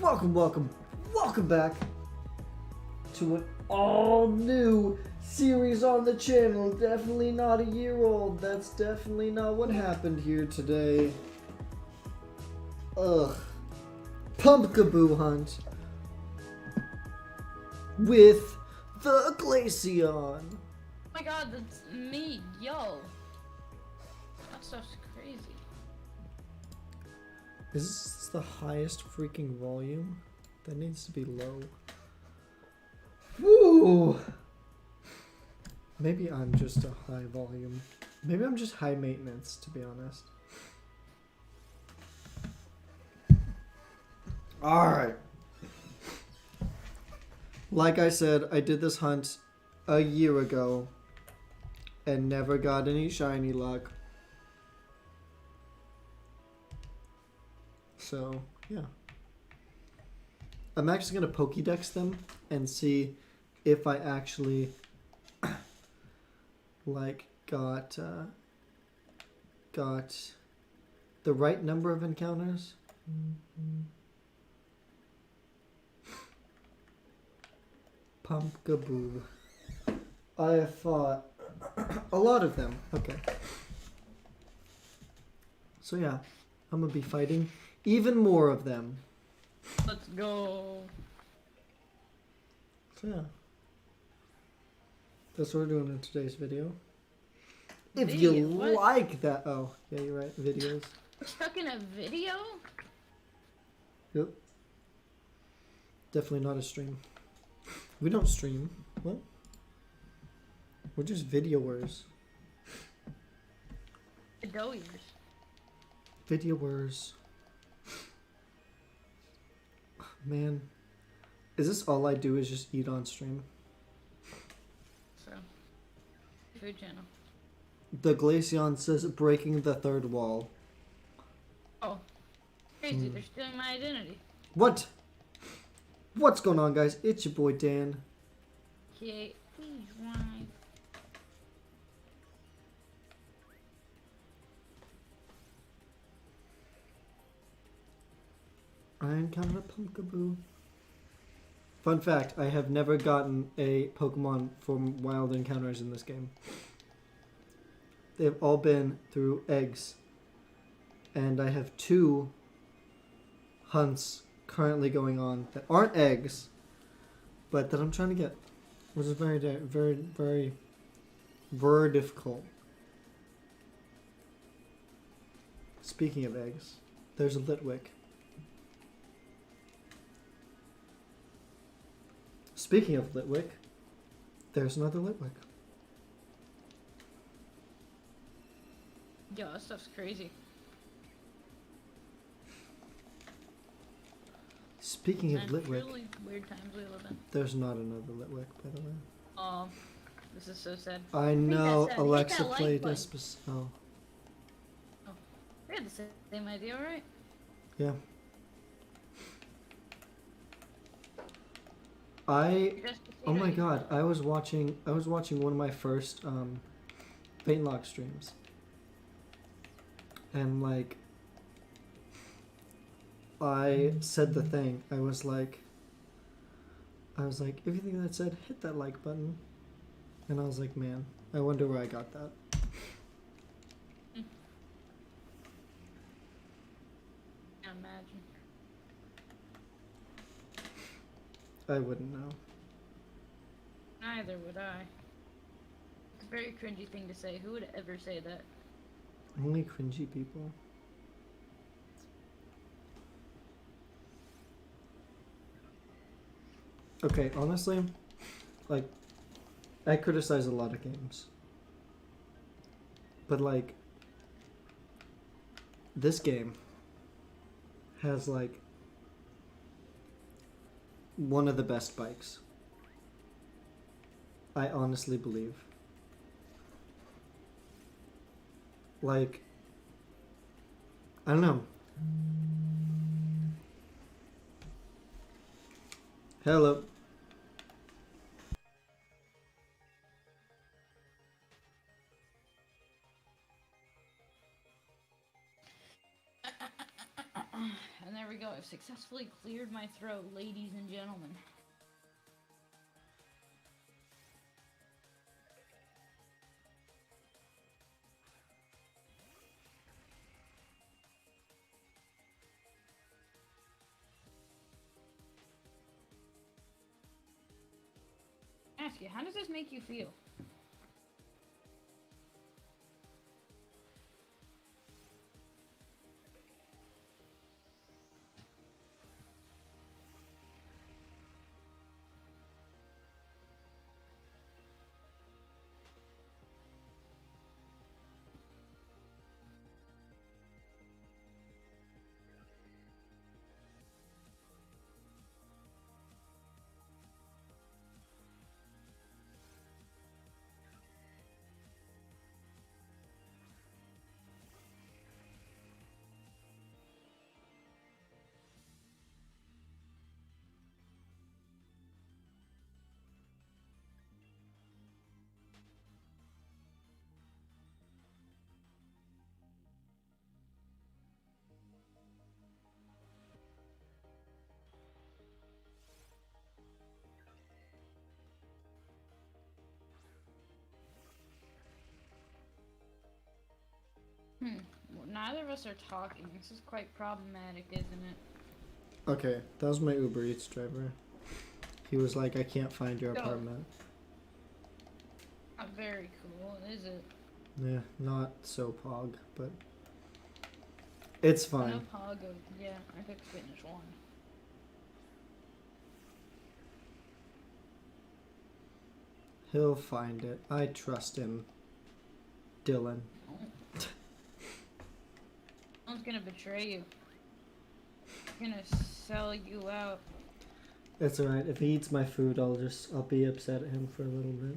Welcome back to an all-new series on the channel. Definitely not a year old. That's definitely not what happened here today. Pumkaboo hunt with the Glaceon. Oh my god, that's me, yo. That stuff's crazy. Is this the highest freaking volume? That needs to be low. Woo! Maybe I'm just a high volume. Maybe I'm just high maintenance, to be honest. Alright. Like I said, I did this hunt a year ago and never got any shiny luck. So, yeah. I'm actually going to Pokédex them and see if I actually like got the right number of encounters. Pumkaboo. I have fought a lot of them. Okay. So yeah, I'm gonna be fighting even more of them. Let's go. So yeah. That's what we're doing in today's video. If you like that. Oh, yeah, you're right. Videos. Stuck in a video? Yep. Definitely not a stream. We don't stream. What? We're just videoers. Videoers. Videoers. Man. Is this all I do is just eat on stream? So. Food channel. The Glaceon says breaking the third wall. Oh. Crazy, they're stealing my identity. What? What's going on, guys? It's your boy Dan. Okay, please rhyme. I encountered a Pumkaboo. Fun fact, I have never gotten a Pokemon from wild encounters in this game. They've all been through eggs. And I have 2 hunts currently going on that aren't eggs, but that I'm trying to get. Which is very, very, very, very difficult. Speaking of eggs, there's a Litwick. Speaking of Litwick, there's another Litwick. Yo, that stuff's crazy. Speaking of Litwick, Truly weird times we live in. there's not another Litwick, by the way. Oh, this is so sad. I know, sad. Alexa Hit that like played button. this. Oh, We had the same idea, right? yeah. Oh my god, I was watching one of my first Paintlock streams. And like I said the thing. I was like everything that said hit that like button. And I was like, man, I wonder where I got that. Can't imagine. I wouldn't know. Neither would I. It's a very cringy thing to say. Who would ever say that? Only cringy people. Okay, honestly, like, I criticize a lot of games. But, like, this game has, like, one of the best bikes. I honestly believe. Like, I don't know. Hello. I never we go. I've successfully cleared my throat, ladies and gentlemen. Ask you, how does this make you feel? Well, neither of us are talking. This is quite problematic, isn't it? Okay, that was my Uber Eats driver. He was like, I can't find your apartment. Not very cool, is it? Yeah, not so pog, but it's fine. No pog of, yeah, I could finish one. He'll find it. I trust him. Dylan. Someone's gonna betray you. Gonna sell you out. That's alright. If he eats my food, I'll be upset at him for a little bit.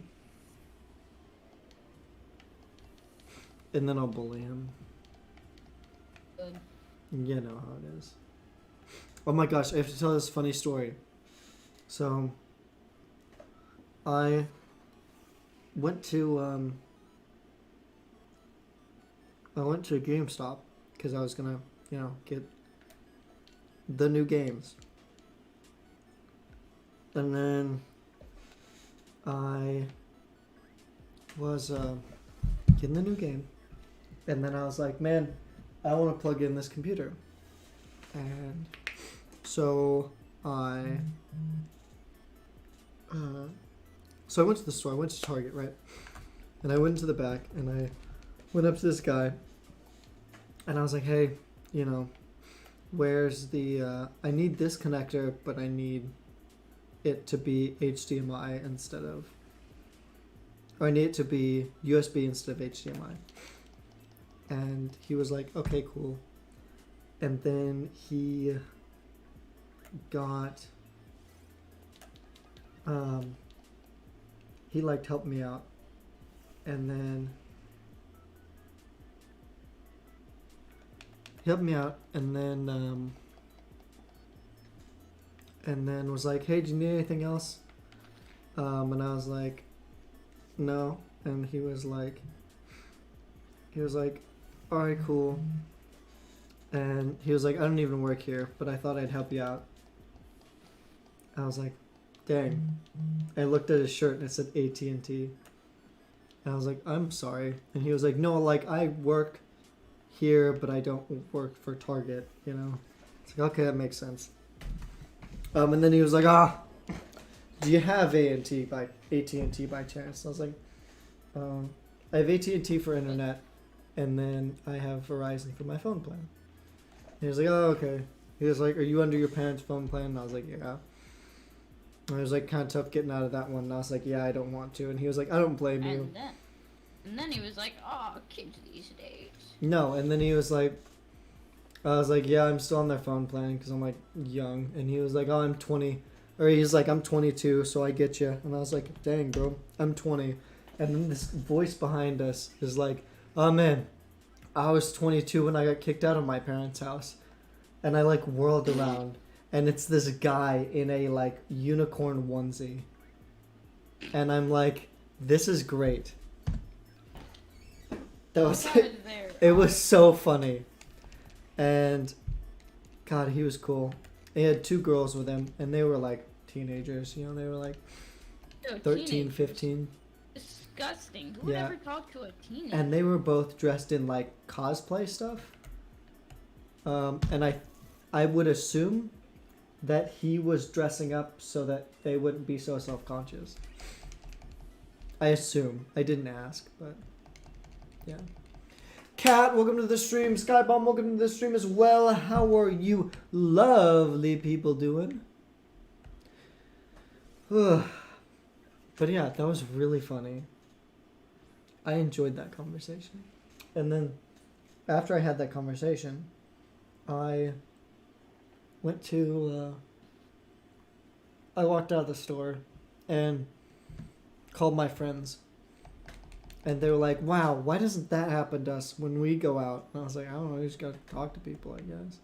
And then I'll bully him. Good. You know how it is. Oh my gosh, I have to tell this funny story. So, I went to GameStop because I was gonna, get the new games. And then I was getting the new game. And then I was like, man, I want to plug in this computer. And so I went to the store. I went to Target, right? And I went into the back and I went up to this guy. And I was like, hey, where's the, I need this connector, but I need it to be HDMI instead of, or I need it to be USB instead of HDMI. And he was like, okay, cool. And then he got, he helped me out. And then he helped me out and then was like, hey, do you need anything else? And I was like, no. And he was like, alright, cool. And he was like, I don't even work here, but I thought I'd help you out. I was like, dang. I looked at his shirt and it said AT&T. And I was like, I'm sorry. And he was like, no, I work here, but I don't work for Target, It's like, okay, that makes sense. And then he was like, do you have AT&T by chance? I was like, I have AT&T for internet, and then I have Verizon for my phone plan. And he was like, oh, okay. He was like, are you under your parents' phone plan? And I was like, yeah. And I was like, kind of tough getting out of that one. And I was like, yeah, I don't want to. And he was like, I don't blame you. And then he was like, oh, kids these days. No, and then he was like, I was like, yeah, I'm still on their phone plan because I'm young. And he was like, oh, I'm 20. Or he's like, I'm 22, so I get you. And I was like, dang, bro, I'm 20. And then this voice behind us is like, oh man, I was 22 when I got kicked out of my parents' house. And I whirled around. And it's this guy in a unicorn onesie. And I'm like, this is great. That was it was so funny. And God, he was cool. He had 2 girls with him, and they were like teenagers. You know, they were like Yo, 13, teenagers. 15. Disgusting. Who would Yeah. ever talk to a teenager? And they were both dressed in like cosplay stuff. And I would assume that he was dressing up so that they wouldn't be so self-conscious. I assume. I didn't ask, but yeah. Kat, welcome to the stream. Skybomb, welcome to the stream as well. How are you lovely people doing? But yeah, that was really funny. I enjoyed that conversation. And then after I had that conversation, I went to, I walked out of the store and called my friends. And they were like, wow, why doesn't that happen to us when we go out? And I was like, I don't know, you just gotta talk to people, I guess.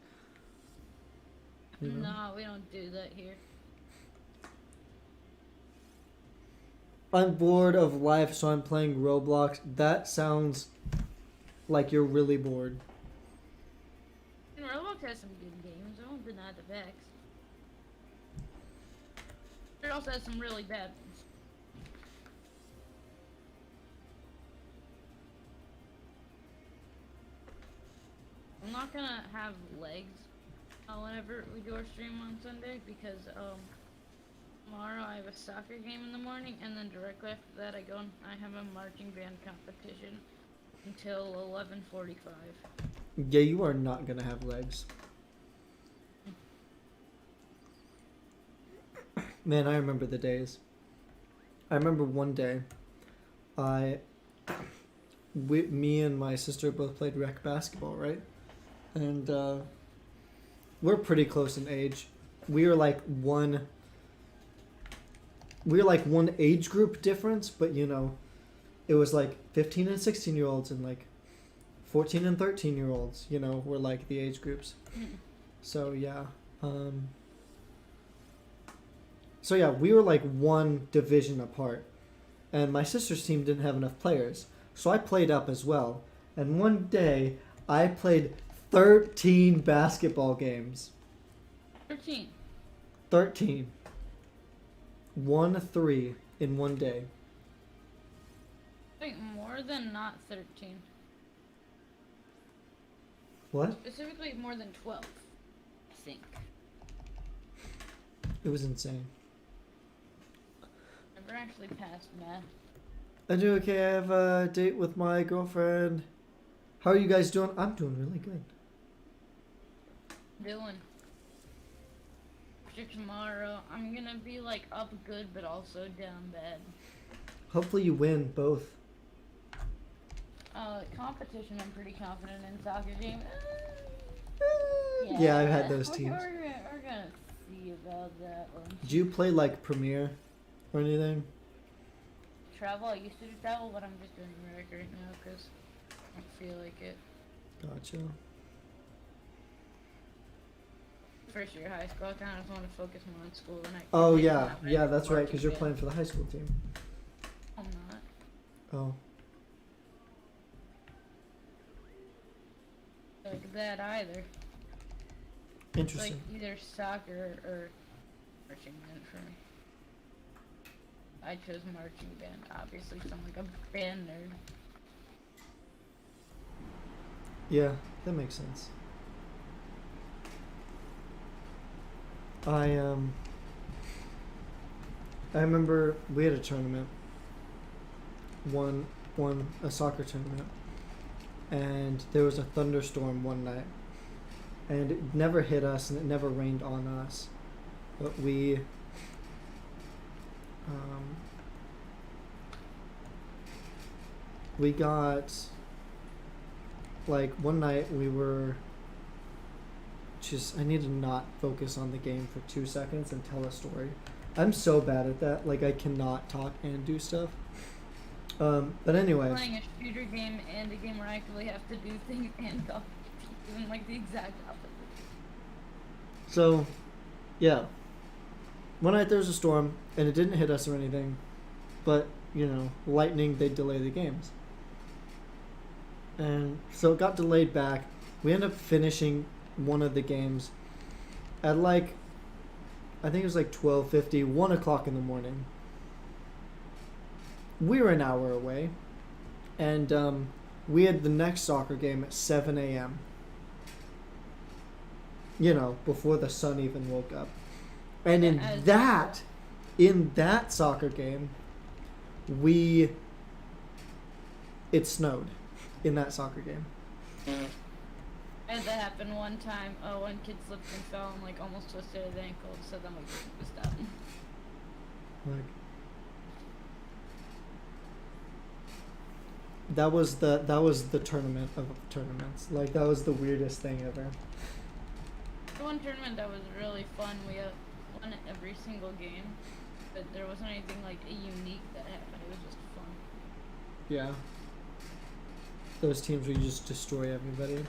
You know? No, we don't do that here. I'm bored of life, so I'm playing Roblox. That sounds like you're really bored. And Roblox has some good games. I won't deny the facts. It also has some really bad ones. I'm not gonna have legs whenever we do our stream on Sunday because tomorrow I have a soccer game in the morning, and then directly after that I have a marching band competition until 11:45. Yeah, you are not gonna have legs. Man, I remember the days. I remember one day, me and my sister both played rec basketball, right? And we're pretty close in age. We were like one age group difference, but you know, it was like 15 and 16-year-olds and like 14 and 13-year-olds, you know, were like the age groups. So yeah. So yeah, we were like one division apart. And my sister's team didn't have enough players. So I played up as well. And one day, I played 13 basketball games. 13. 13. 1-3 in one day. I think more than not 13. What? Specifically more than 12. I think. It was insane. Never actually passed math. I do okay. I have a date with my girlfriend. How are you guys doing? I'm doing really good. Doing. After tomorrow, I'm gonna be like up good, but also down bad. Hopefully you win both. Competition, I'm pretty confident in. Soccer game. Yeah, I've had those teams. We're gonna see about that one. Do you play like Premiere or anything? Travel, I used to do travel, but I'm just doing rec right now because I feel like it. Gotcha. First year of high school, I kind of want to focus more on school. And Oh yeah, yeah, that's right, because you're playing for the high school team. I'm not. Oh. Like that either. Interesting. Like either soccer or marching band for me. I chose marching band, obviously, so I'm like a band nerd. Yeah, that makes sense. I remember we had a tournament, won a soccer tournament, and there was a thunderstorm one night, and it never hit us and it never rained on us, but we got, like, one night we were just, I need to not focus on the game for 2 seconds and tell a story. I'm so bad at that. Like, I cannot talk and do stuff. But anyway. Playing a shooter game and a game where I actually have to do things and talk. Doing like the exact opposite. So, yeah. One night there was a storm, and it didn't hit us or anything. But, you know, lightning, they delay the games. And so it got delayed back. We ended up finishing one of the games, at like, I think it was like 12:50, 1 o'clock in the morning. We were an hour away, and we had the next soccer game at 7 a.m. You know, before the sun even woke up. And in that soccer game, it snowed in that soccer game. I had that happen one time. One kid slipped and fell and like almost twisted his ankle, so then we was done. Like, that was the tournament of tournaments. Like, that was the weirdest thing ever. The one tournament that was really fun, we won every single game, but there wasn't anything like unique that happened. It was just fun. Yeah. Those teams where you just destroy everybody.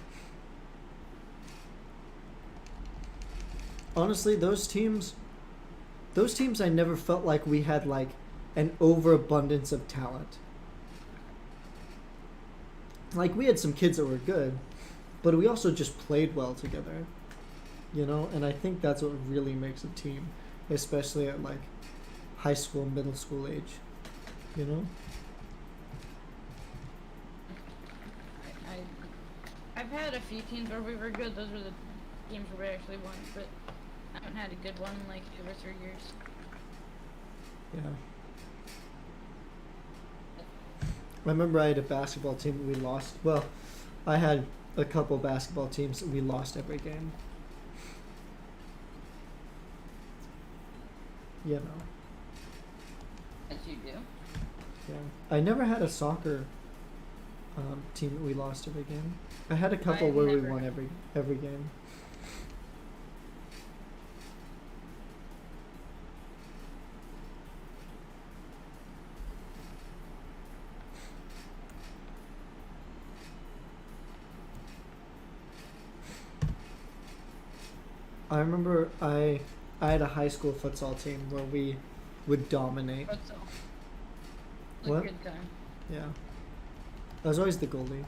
Honestly, those teams I never felt like we had like an overabundance of talent. Like, we had some kids that were good, but we also just played well together. You know, and I think that's what really makes a team, especially at like high school, middle school age. You know? I've had a few teams where we were good. Those were the games where we actually won, but I haven't had a good one in like 2 or 3 years. Yeah. I remember I had a basketball team that we lost. Well, I had a couple basketball teams that we lost every game. You know. As you do. Yeah. I never had a soccer team that we lost every game. I had a couple where we won every game. I remember I had a high school futsal team where we would dominate. Futsal. What? Good time. Yeah. I was always the goalie.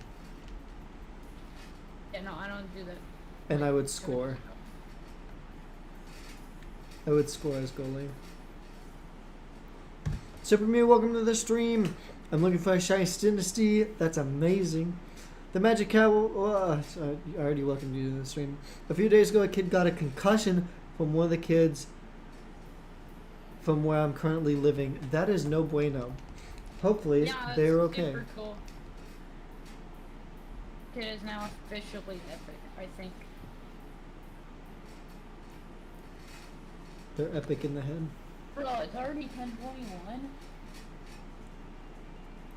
Yeah, no, I don't do that. And I would score. I would score as goalie. Super Me, welcome to the stream. I'm looking for a shiny dynasty. That's amazing. The Magic Cat, I already welcomed you to the stream. A few days ago, a kid got a concussion from one of the kids from where I'm currently living. That is no bueno. Hopefully, they're okay. Super cool. Kid is now officially epic, I think. They're epic in the head. Bro, it's already 10:21.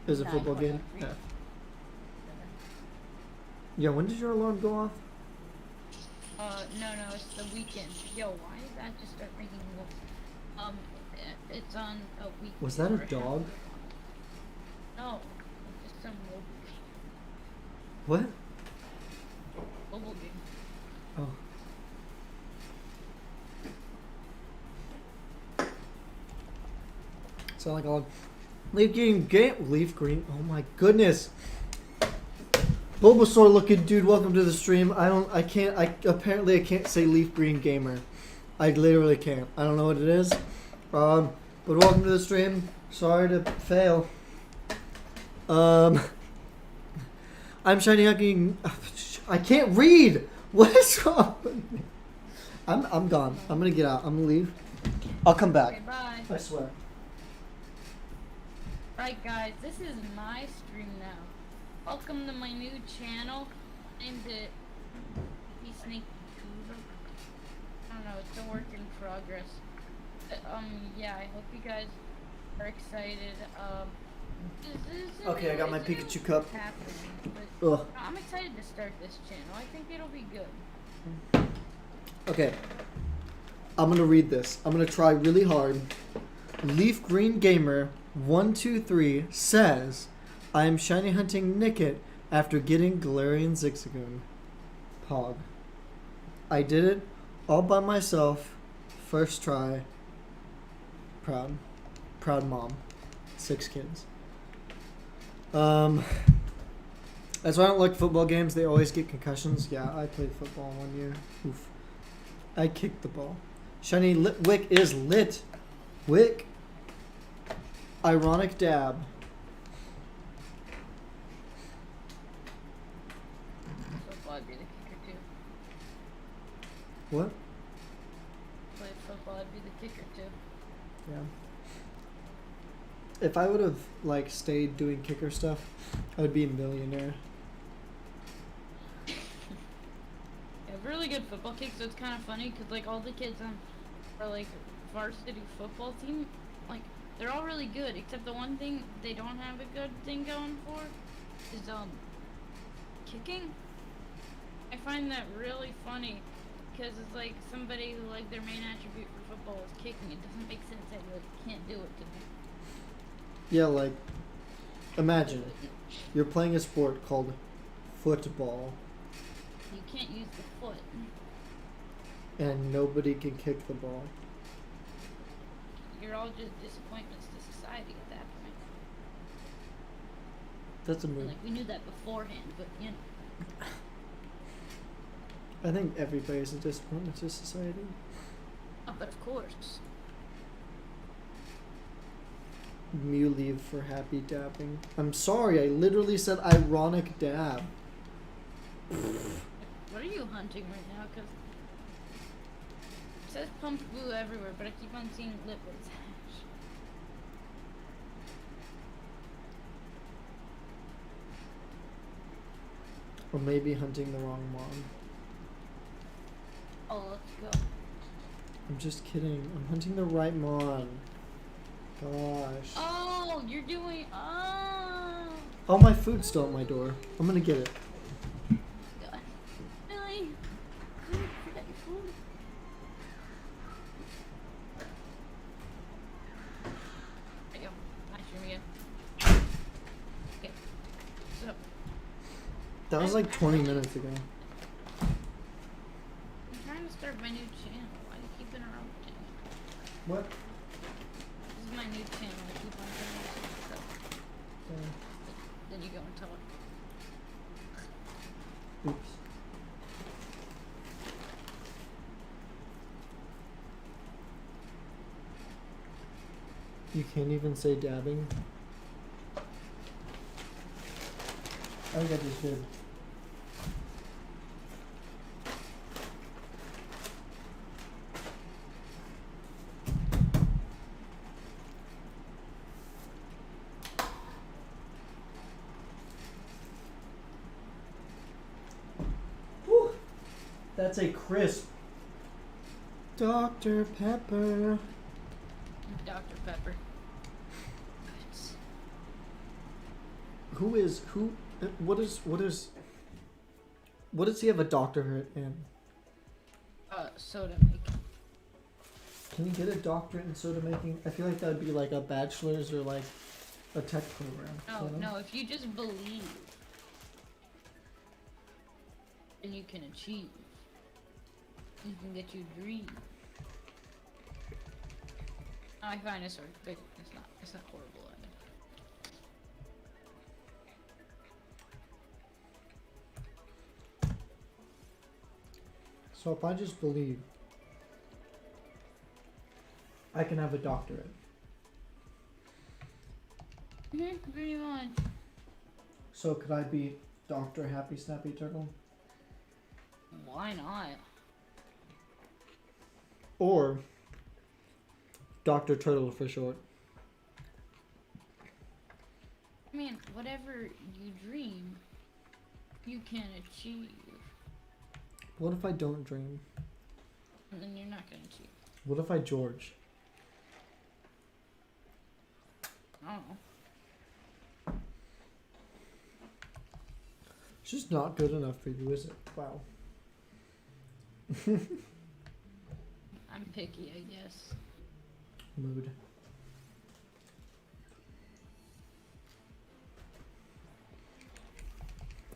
Is it a football game? Yeah. Yeah, when did your alarm go off? No, it's the weekend. Yo, why did that just start making noise? It's on a weekend. Was that a dog? No, it's just some mobile game. What? Mobile game. Oh. Sound like a leaf green. Oh my goodness. Bulbasaur looking dude, welcome to the stream. I can't say leaf green gamer. I literally can't. I don't know what it is. But welcome to the stream. Sorry to fail. I'm shiny hugging. I can't read. What is wrong with me? I'm gone. I'm gonna get out. I'm gonna leave. I'll come back. Okay, bye. I swear. Right, guys, this is my stream now. Welcome to my new channel. Named it Snake. I don't know. It's a work in progress. Yeah. I hope you guys are excited. Okay, I got my Pikachu cup. Ugh. I'm excited to start this channel. I think it'll be good. Okay. I'm gonna read this. I'm gonna try really hard. Leaf Green Gamer 123 says, I am shiny hunting Nickit after getting Galarian Zigzagoon. Pog. I did it all by myself. First try. Proud. Proud mom. 6 kids. That's why I don't like football games. They always get concussions. Yeah, I played football 1 year. Oof. I kicked the ball. Shiny Wick is lit. Wick. Ironic dab. Football, I'd be the kicker too. What? Played football, I'd be the kicker too. Yeah. If I would have like stayed doing kicker stuff, I would be a millionaire. I have really good football kicks, so it's kind of funny because like all the kids on our like varsity football team, like they're all really good except the one thing they don't have a good thing going for is kicking. I find that really funny because it's like somebody who like their main attribute for football is kicking. It doesn't make sense that you like can't do it to them. Yeah, like imagine you're playing a sport called football You can't use the foot. and nobody can kick the ball. You're all just disappointments to society at that point. That's a And, move. like we knew that beforehand, but you know. I think everybody's a disappointment to society. Oh, but of course. You leave for happy dabbing. I'm sorry, I literally said ironic dab. What are you hunting right now? Because it says pumkaboo everywhere, but I keep on seeing liquids. Or maybe hunting the wrong mom. Oh, let's go. I'm just kidding. I'm hunting the right mon. Gosh. Oh, you're doing. Oh. Oh, my food's still at my door. I'm gonna get it. God. Really? Good for that food. There you go. Nice room again. Okay. So, That was like 20 minutes ago. I'm trying to start my new channel. Why do you keep interrupting? What? This is my new channel. I keep on doing stuff. Then you go and tell her. Oops. You can't even say dabbing. I think I just did. Whew. That's a crisp Dr. Pepper. Dr. Pepper. What does he have a doctorate in? Soda making. Can you get a doctorate in soda making? I feel like that would be like a bachelor's or like a tech program. No, you know? no, if you just believe, then you can achieve. You can get your dream. I find it sort of big. It's not horrible. So if I just believe, I can have a doctorate. Pretty much. So could I be Dr. Happy Snappy Turtle? Why not? Or Dr. Turtle for short. I mean, whatever you dream, you can achieve. What if I don't dream? And then you're not gonna achieve. What if I George? I don't know. It's just not good enough for you, is it? Wow. I'm picky, I guess. Mood.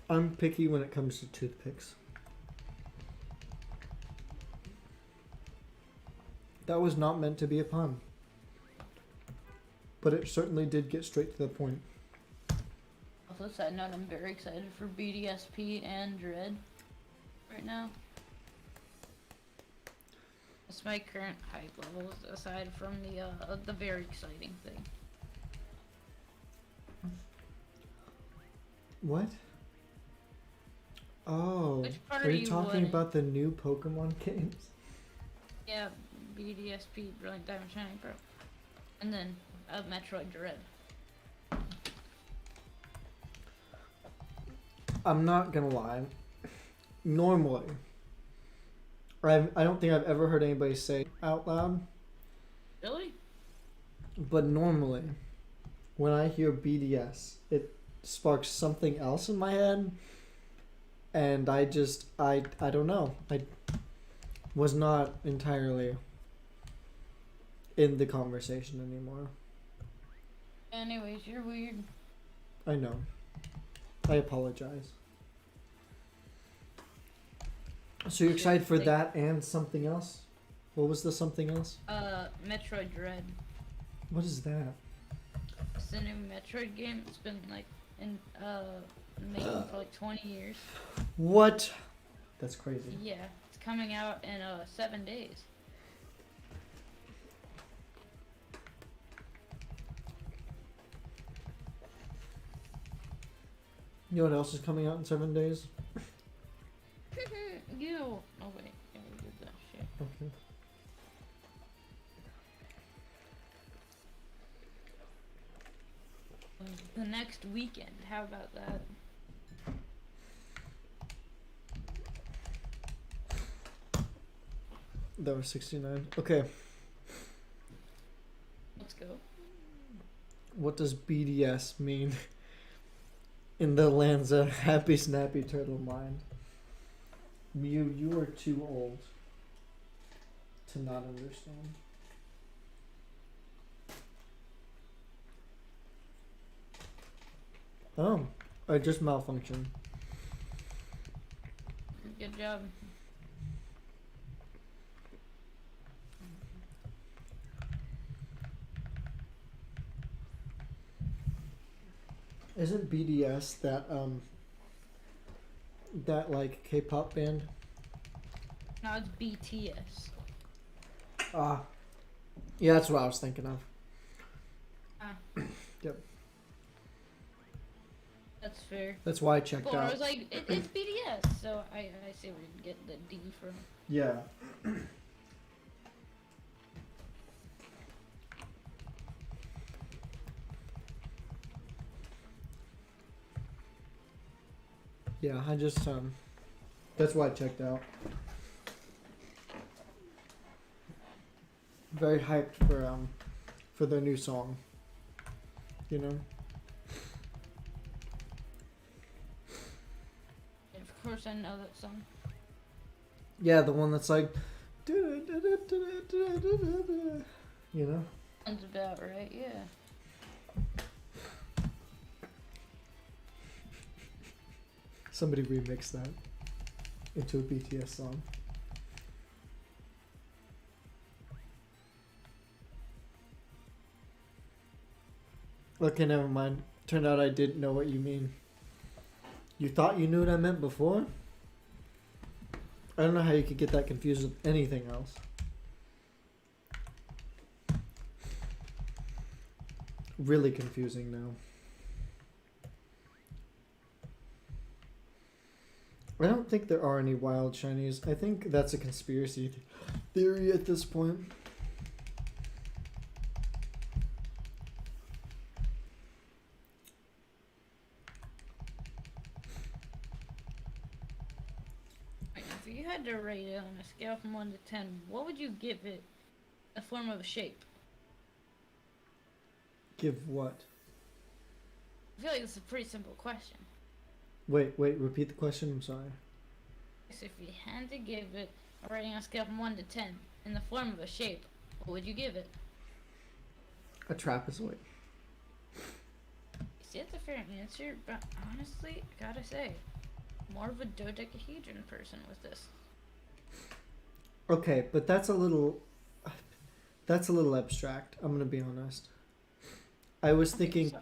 I'm picky when it comes to toothpicks. That was not meant to be a pun. But it certainly did get straight to the point. Also, side note, I'm very excited for BDSP and Dread right now. That's my current hype levels, aside from the very exciting thing. What? Oh, Which part are are you you talking in? about the new Pokemon games? Yeah, BDSP, Brilliant Diamond Shining Pearl. And then Metroid Dread. I'm not gonna lie. Normally, I don't think I've ever heard anybody say out loud, Really? but normally, when I hear BDS, it sparks something else in my head, and I don't know. I was not entirely in the conversation anymore. Anyways, you're weird. I know. I apologize. So you're excited for that and something else? What was the something else? Metroid Dread. What is that? It's the new Metroid game. It's been like in making for like 20 years. What? That's crazy. Yeah, it's coming out in 7 days. You know what else is coming out in 7 days? You. Oh wait, yeah, we did that shit. Okay. The next weekend. How about that? That was 69. Okay. Let's go. What does BDS mean in the lands of Happy Snappy Turtle Mind? Mew, you are too old to not understand. Oh, I just malfunctioned. Good job. Isn't BDS that like K-pop band? Now it's BTS. Ah, yeah, that's what I was thinking of. Ah. Yep. That's fair. That's why I checked Well, I out. was like, it's BTS, so I see where you get the D from. Yeah. Yeah, I just that's why I checked out. Very hyped for their new song. You know? And of course, I know that song. Yeah, the one that's like you know? Sounds about right, yeah. Somebody remixed that into a BTS song. Okay, never mind. Turned out I didn't know what you mean. You thought you knew what I meant before? I don't know how you could get that confused with anything else. Really confusing now. I don't think there are any wild shinies. I think that's a conspiracy theory at this point. Right, if you had to rate it on a scale from 1 to 10, what would you give it in the form of a shape? Give what? I feel like it's a pretty simple question. Wait, repeat the question. I'm sorry. So if you had to give it a rating on a scale from 1 to 10 in the form of a shape, what would you give it? A trapezoid. See, that's a fair answer, but honestly, I gotta say, more of a dodecahedron person with this. Okay, but that's a little abstract. I'm gonna be honest. I was thinking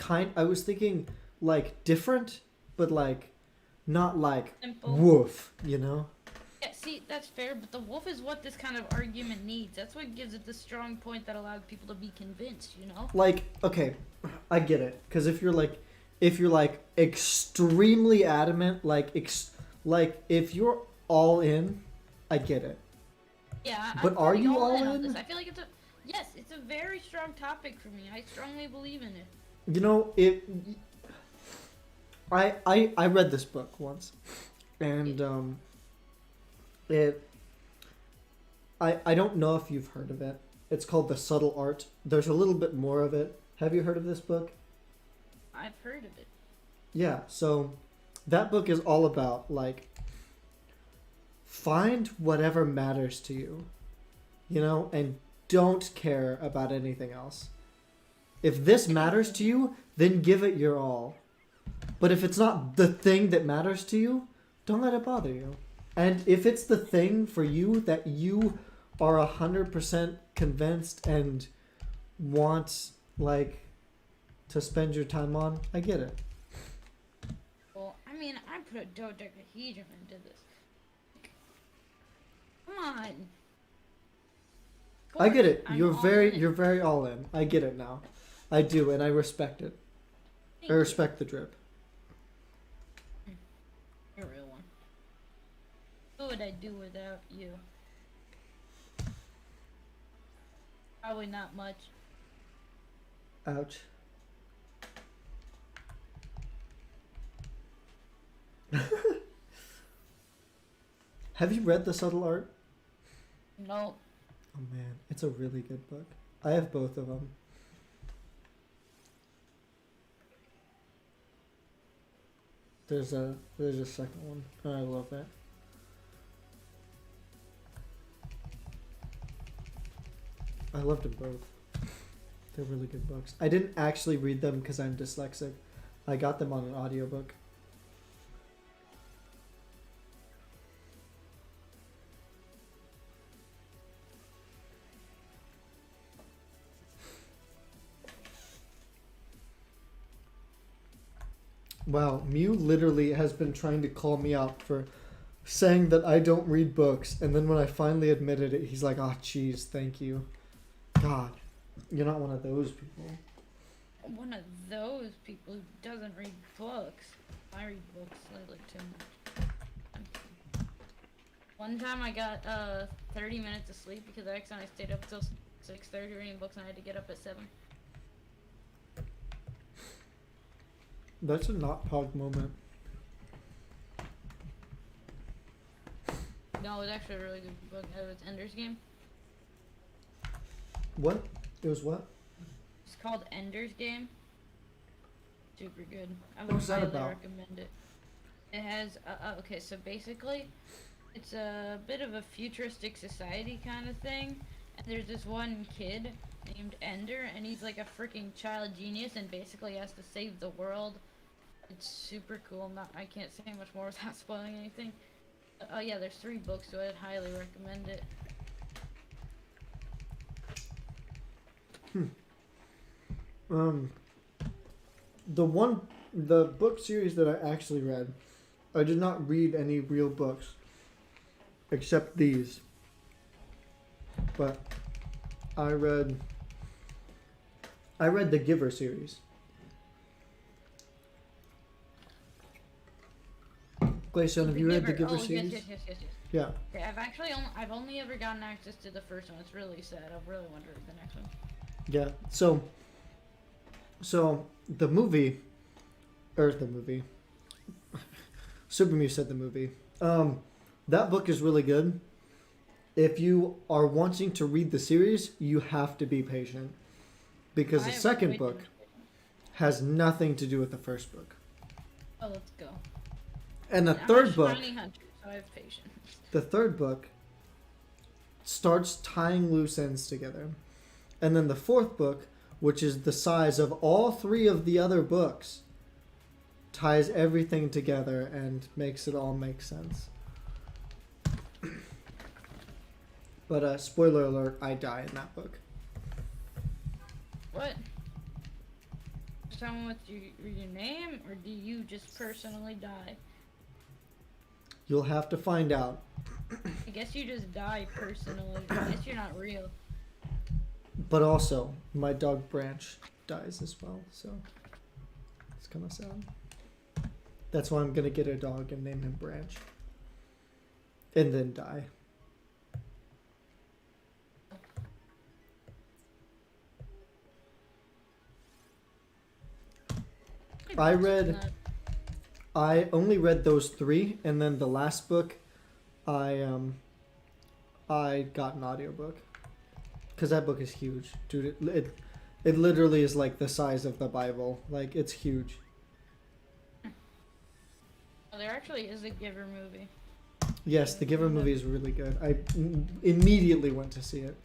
I was thinking like different, but like not like Simple. woof, you know? Yeah, see, that's fair, but the wolf is what this kind of argument needs. That's what gives it the strong point that allows people to be convinced, you know? Like, okay, I get it. Because if you're like extremely adamant, like if you're all in, I get it. Yeah, But I'm are pretty you all on in? this. I feel like it's a very strong topic for me. I strongly believe in it. You know, I read this book once, and I don't know if you've heard of it. It's called The Subtle Art. There's a little bit more of it. Have you heard of this book? I've heard of it. Yeah, so that book is all about like find whatever matters to you, you know, and don't care about anything else. If this matters to you, then give it your all. But if it's not the thing that matters to you, don't let it bother you. And if it's the thing for you that you are 100% convinced and want, like, to spend your time on, I get it. Well, I mean, I put a dodecahedron into this. Come on. I get it. I'm You're all very in. you're very all in. I get it now. I do, and I respect it. Thank I you. respect the drip. You're a real one. What would I do without you? Probably not much. Ouch. Have you read The Subtle Art? No. Oh man, it's a really good book. I have both of them. There's a second one. I love that. I loved them both. They're really good books. I didn't actually read them because I'm dyslexic. I got them on an audiobook. Wow, Mew literally has been trying to call me out for saying that I don't read books, and then when I finally admitted it, he's like, "Oh, jeez, thank you." God, you're not one of those people. One of those people who doesn't read books. I read books lately too much. One time I got 30 minutes of sleep because I accidentally stayed up till 6:30 reading books and I had to get up at 7. That's a not pog moment. No, it was actually a really good book. It was Ender's Game. What? It was what? It's called Ender's Game. Super good. I would What's that highly about? recommend it. It has okay, so basically, it's a bit of a futuristic society kind of thing, and there's this one kid named Ender, and he's like a freaking child genius, and basically has to save the world. It's super cool. I can't say much more without spoiling anything. Oh yeah, there's 3 books, so I'd highly recommend it. The book series that I actually read, I did not read any real books except these. But I read the Giver series. Glacian, have you read the Giver series? Yes. Yeah. Okay, I've only ever gotten access to the first one. It's really sad. I really wonder if the next one. Yeah. So the movie, Super Mew said the movie. That book is really good. If you are wanting to read the series, you have to be patient because the second book has nothing to do with the first book. Oh, let's go. And the I'm third a book, shiny hunter, so I have patience. the third book starts tying loose ends together. And then the fourth book, which is the size of all 3 of the other books, ties everything together and makes it all make sense. But spoiler alert, I die in that book. What? Someone with your name, or do you just personally die? You'll have to find out. I guess you just die personally. I guess you're not real. But also, my dog Branch dies as well, so it's kind of sad. That's why I'm gonna get a dog and name him Branch. And then die. I only read those 3, and then the last book, I got an audiobook. Because that book is huge. Dude, it literally is like the size of the Bible. Like, it's huge. Oh, there actually is a Giver movie. Yes, the Giver movie is really good. I immediately went to see it.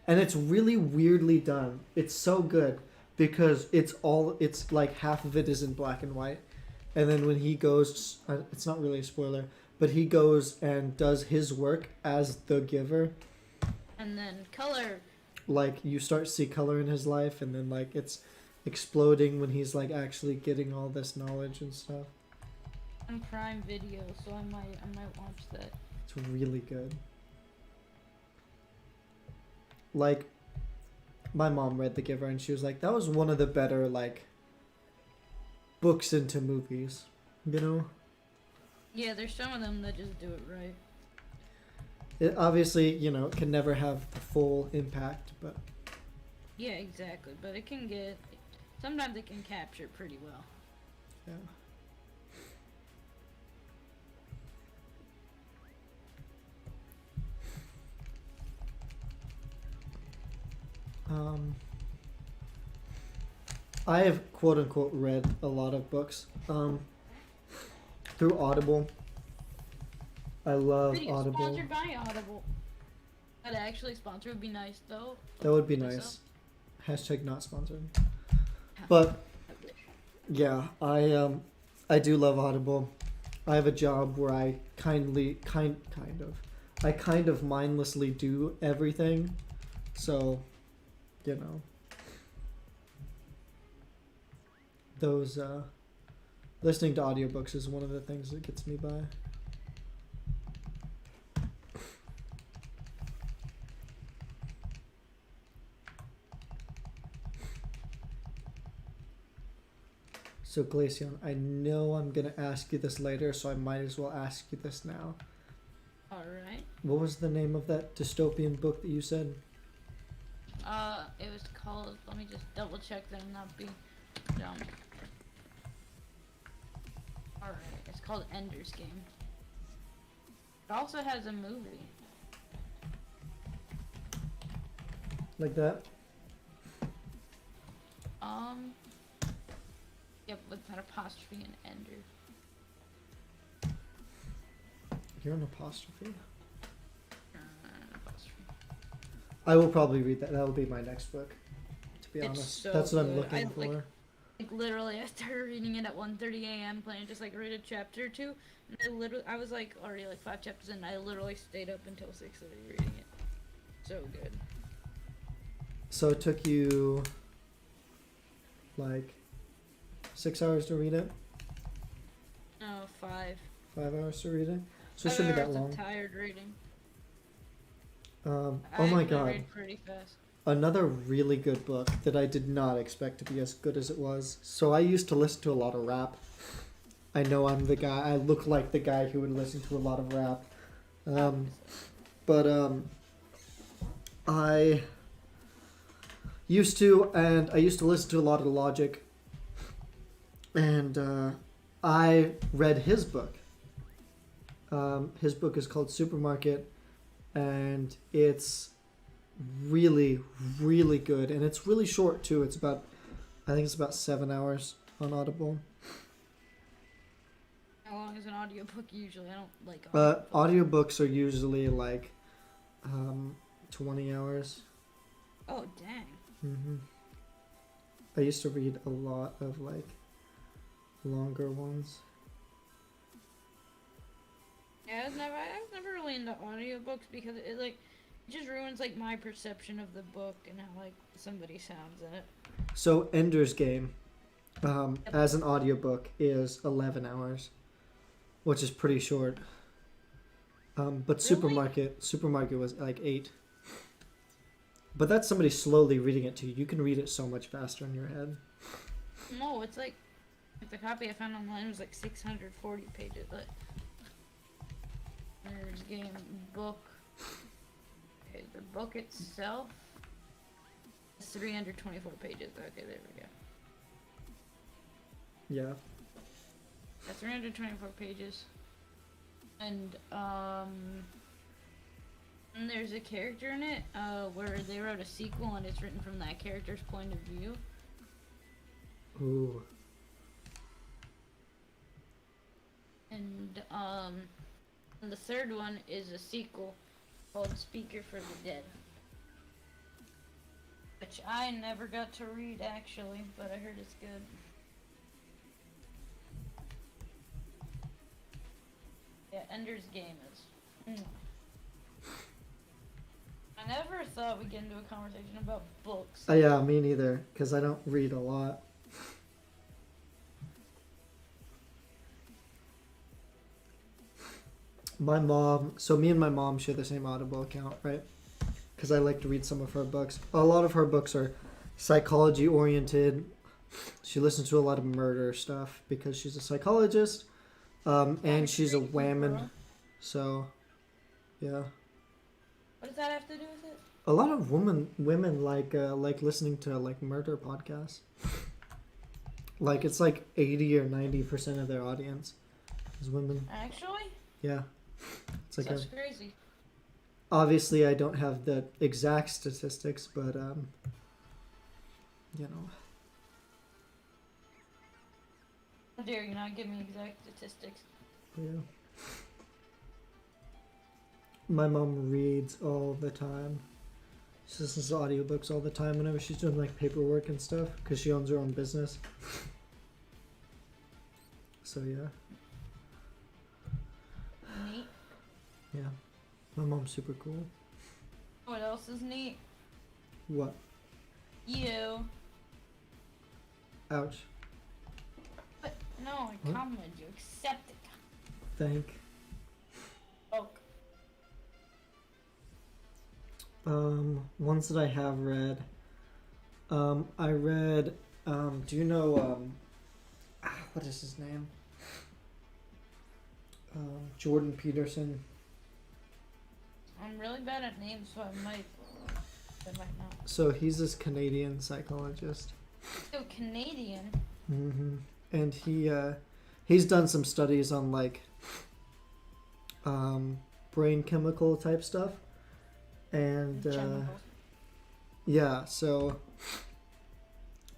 And it's really weirdly done. It's so good because it's like half of it is in black and white. And then when he goes, it's not really a spoiler, but he goes and does his work as the Giver. And then color. Like, you start to see color in his life, and then, like, it's exploding when he's, like, actually getting all this knowledge and stuff. On Prime Video, so I might watch that. It's really good. Like, my mom read The Giver, and she was like, that was one of the better, like, books into movies, you know? Yeah, there's some of them that just do it right. It obviously, you know, it can never have the full impact, but... Yeah, exactly, but it can get... Sometimes it can capture pretty well. Yeah. I have quote-unquote read a lot of books through Audible. I love Video Audible. Sponsored by Audible. That actually sponsor would be nice, though. That would be nice. Hashtag not sponsored. But yeah, I do love Audible. I have a job where I kind of mindlessly do everything. So, you know, those listening to audiobooks is one of the things that gets me by. So Glaceon, I know I'm gonna ask you this later, so I might as well ask you this now. Alright. What was the name of that dystopian book that you said? It was called, let me just double check that I'm not being dumb. Alright, it's called Ender's Game. It also has a movie. Like that? Yep, with an apostrophe and Ender. You're an apostrophe? Apostrophe. I will probably read that. That will be my next book, to be honest. So That's what I'm good. looking for. Like literally, I started reading it at 1:30 a.m. planning just like read a chapter or two, and I was like already like 5 chapters in, and I literally stayed up until 6:30 reading it. So good. So it took you like 6 hours to read it? No, 5. 5 hours to read it? So it shouldn't be that long. I'm tired reading. Oh my god. Read pretty fast. Another really good book that I did not expect to be as good as it was. So I used to listen to a lot of rap. I know I'm the guy. I look like the guy who would listen to a lot of rap. I used to, and I used to listen to a lot of Logic. And I read his book. His book is called Supermarket, and it's really, really good, and it's really short too. It's about, I think it's about 7 hours on Audible. How long is an audiobook usually? I don't like audiobooks are usually like 20 hours. Oh, dang. Mm-hmm. I used to read a lot of like longer ones. Yeah, I was never really into audiobooks because it just ruins like my perception of the book and how like somebody sounds in it. So Ender's Game, as an audiobook, is 11 hours, which is pretty short. But Really? supermarket was like 8. But that's somebody slowly reading it to you. You can read it so much faster in your head. No, it's like the copy I found online was like 640 pages. Like, there's game book. Okay, the book itself is 324 pages. Okay, there we go. Yeah. That's 324 pages. And and there's a character in it where they wrote a sequel and it's written from that character's point of view. Ooh. And the third one is a sequel called Speaker for the Dead, which I never got to read actually, but I heard it's good. Yeah, Ender's Game is. I never thought we'd get into a conversation about books. Yeah, me neither, because I don't read a lot. Me and my mom share the same Audible account, right? Because I like to read some of her books. A lot of her books are psychology oriented. She listens to a lot of murder stuff because she's a psychologist, and she's a whammon. So, yeah. What does that have to do with it? A lot of women like listening to like murder podcasts. Like it's like 80 or 90% of their audience is women. Actually? Yeah. It's like That's crazy. obviously I don't have the exact statistics, but you know. How dare you not give me exact statistics? Yeah. My mom reads all the time. She listens to audiobooks all the time whenever she's doing like paperwork and stuff because she owns her own business. So yeah. Neat. Yeah. My mom's super cool. What else is neat? What? You. Ouch. But no, I What? complimented you. Accept it. Thank. Oh. Ones that I have read. I read, do you know, what is his name? Jordan Peterson. I'm really bad at names, so I might not. So he's this Canadian psychologist. So Canadian. Mm-hmm. And he's done some studies on like, brain chemical type stuff. And, yeah, so,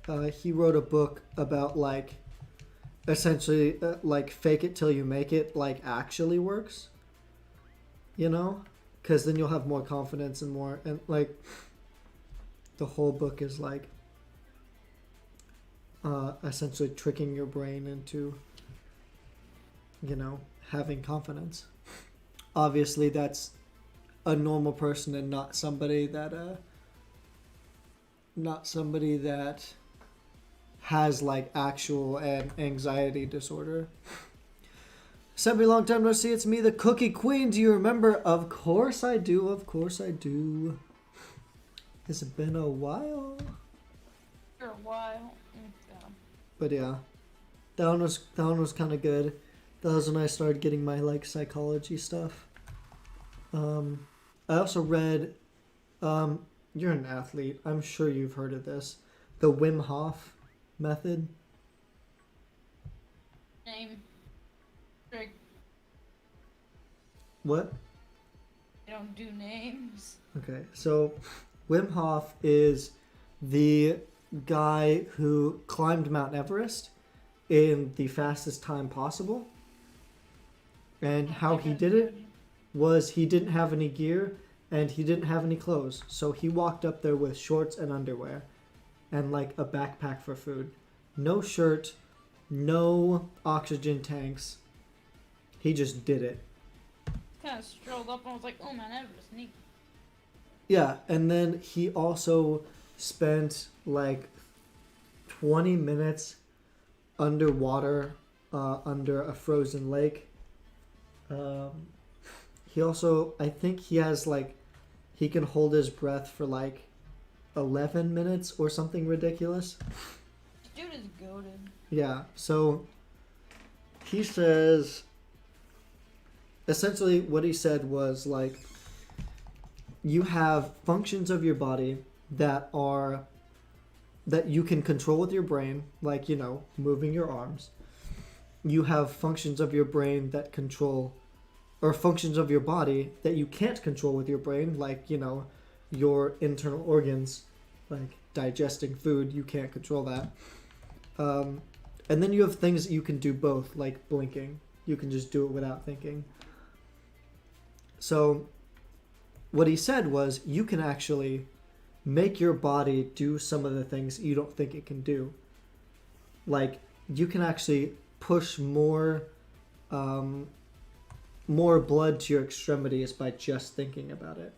he wrote a book about like, essentially, like fake it till you make it, like actually works. You know? Because then you'll have more confidence and more, and like, the whole book is like, essentially tricking your brain into, you know, having confidence. Obviously, that's a normal person and not somebody that has like actual anxiety disorder. Somebody long time no see, it's me, the Cookie Queen. Do you remember? Of course I do. Of course I do. It's been a while. For a while. Yeah. But yeah, that one was kind of good. That was when I started getting my like psychology stuff. I also read. You're an athlete. I'm sure you've heard of this. The Wim Hof Method. Name. Drink. What? I don't do names. Okay, so Wim Hof is the guy who climbed Mount Everest in the fastest time possible. And how he did it was he didn't have any gear and he didn't have any clothes. So he walked up there with shorts and underwear and like a backpack for food. No shirt, no oxygen tanks. He just did it. Kind of strolled up and was like, oh man, Everest, neat. Yeah, and then he also spent like 20 minutes underwater under a frozen lake. he also, I think he has like, he can hold his breath for like 11 minutes or something ridiculous. Dude is goated. Yeah, so he says, essentially what he said was like, you have functions of your body that you can control with your brain, like, you know, moving your arms. You have functions of your brain that control, or functions of your body that you can't control with your brain, like, you know, your internal organs, like digesting food, you can't control that. And then you have things that you can do both, like blinking. You can just do it without thinking. So what he said was, you can actually make your body do some of the things you don't think it can do. Like, you can actually push more blood to your extremities by just thinking about it.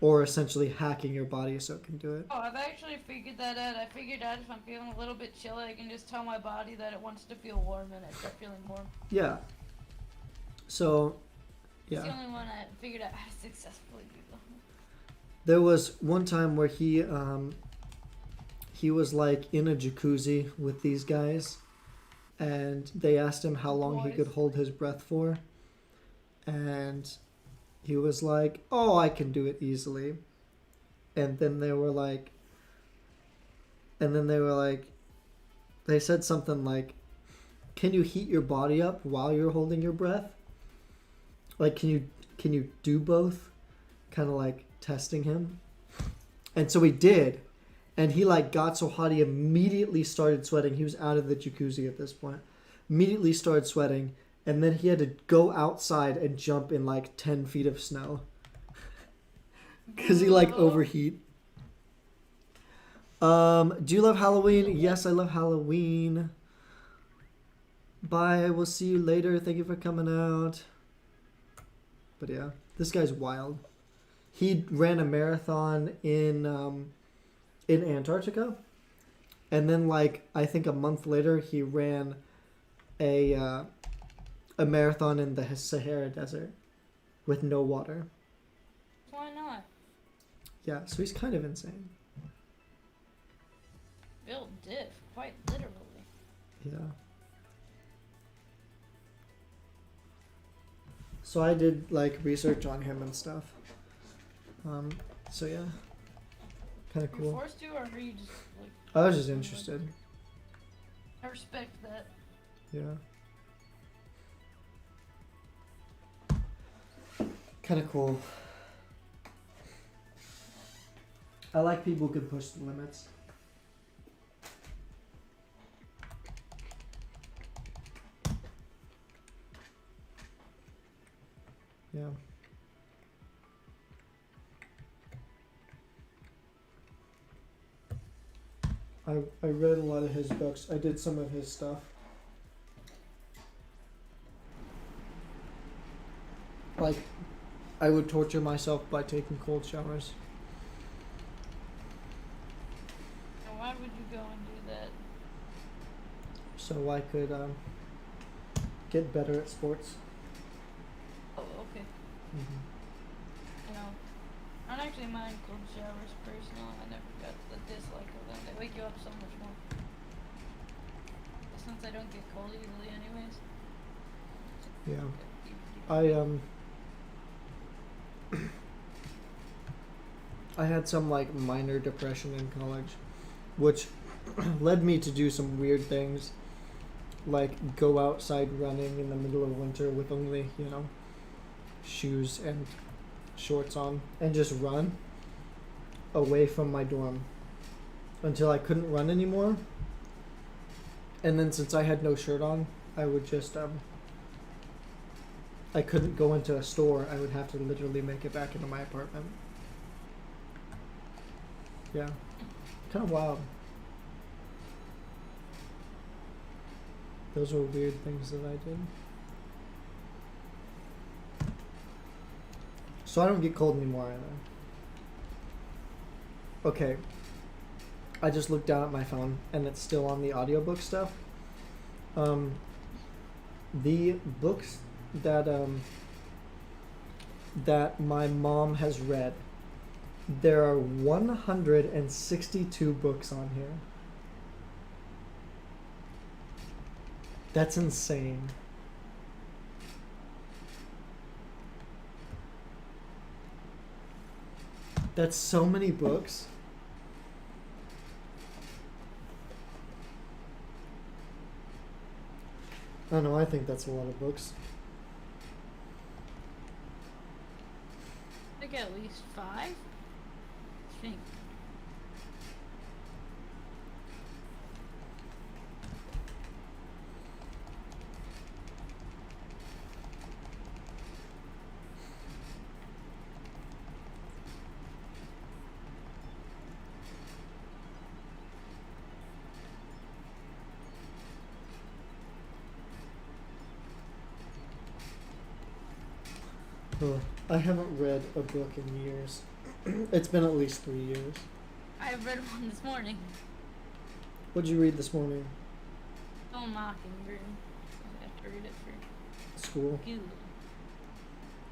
Or essentially hacking your body so it can do it. Oh, I've actually figured that out. I figured out if I'm feeling a little bit chilly, I can just tell my body that it wants to feel warm, and I start feeling warm. Yeah. So, yeah. It's the only one I figured out how to successfully do though. There was one time where he was like in a jacuzzi with these guys, and they asked him how long he could hold his breath for, and he was like, "Oh, I can do it easily." And then they said something like, "Can you heat your body up while you're holding your breath? Like, can you do both?" Kind of like testing him. And so he did. And he like got so hot he immediately started sweating. He was out of the jacuzzi at this point. Immediately started sweating. And then he had to go outside and jump in like 10 feet of snow. Because he like overheat. Do you love Halloween? Yes, I love Halloween. Bye, we'll see you later. Thank you for coming out. But yeah, this guy's wild. He ran a marathon in Antarctica. And then like, I think a month later, he ran a marathon in the Sahara Desert with no water. Why not? Yeah, so he's kind of insane. Built diff, quite literally. Yeah. So I did like research on him and stuff. So yeah, kind of Were you cool. forced to, or were you just like? I was just interested. I respect that. Yeah. Kind of cool. I like people who can push the limits. Yeah. I read a lot of his books. I did some of his stuff. Like, I would torture myself by taking cold showers. And why would you go and do that? So I could get better at sports. Oh, okay. Mm-hmm. You know, I don't actually mind cold showers personally. I never got the dislike of them. They wake you up so much more. Since I don't get cold easily anyways. Yeah. I had some like minor depression in college, which led me to do some weird things, like go outside running in the middle of winter with only, you know, shoes and shorts on, and just run away from my dorm until I couldn't run anymore. And then since I had no shirt on, I would just I couldn't go into a store. I would have to literally make it back into my apartment. Yeah. Kind of wild. Those were weird things that I did. So I don't get cold anymore either. Okay. I just looked down at my phone and it's still on the audiobook stuff. The books that that my mom has read. There are 162 books on here. That's insane. That's so many books. I don't know, I think that's a lot of books. I think at least 5. I think. I haven't read a book in years. It's been at least 3 years. I read one this morning. What'd you read this morning? Oh, Mockingbird. I have to read it for School. school.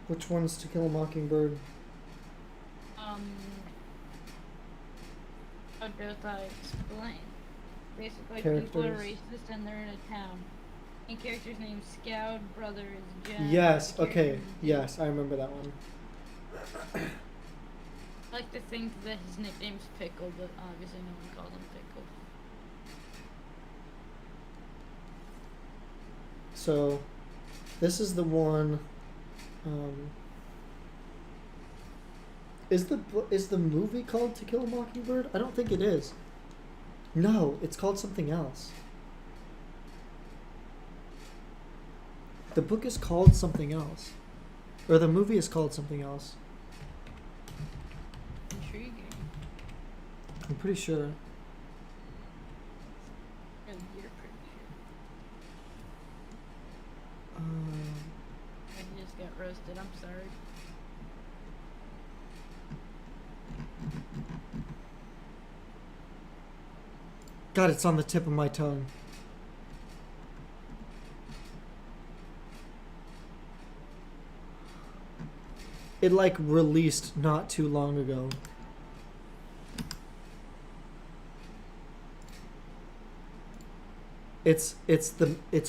Which one's To Kill a Mockingbird? How do I explain? Basically, people are Characters. racist and they're in a town. Main character's name Scout, brother is Jen. Yes, the okay. character's name- Yes, I remember that one. I like to think that his nickname's Pickle, but obviously no one calls him Pickle. So, this is the one. Is the movie called To Kill a Mockingbird? I don't think it is. No, it's called something else. The book is called something else, or the movie is called something else. Intriguing. I'm pretty sure. Or you're pretty sure. I just got roasted, I'm sorry. God, it's on the tip of my tongue. It like released not too long ago. It's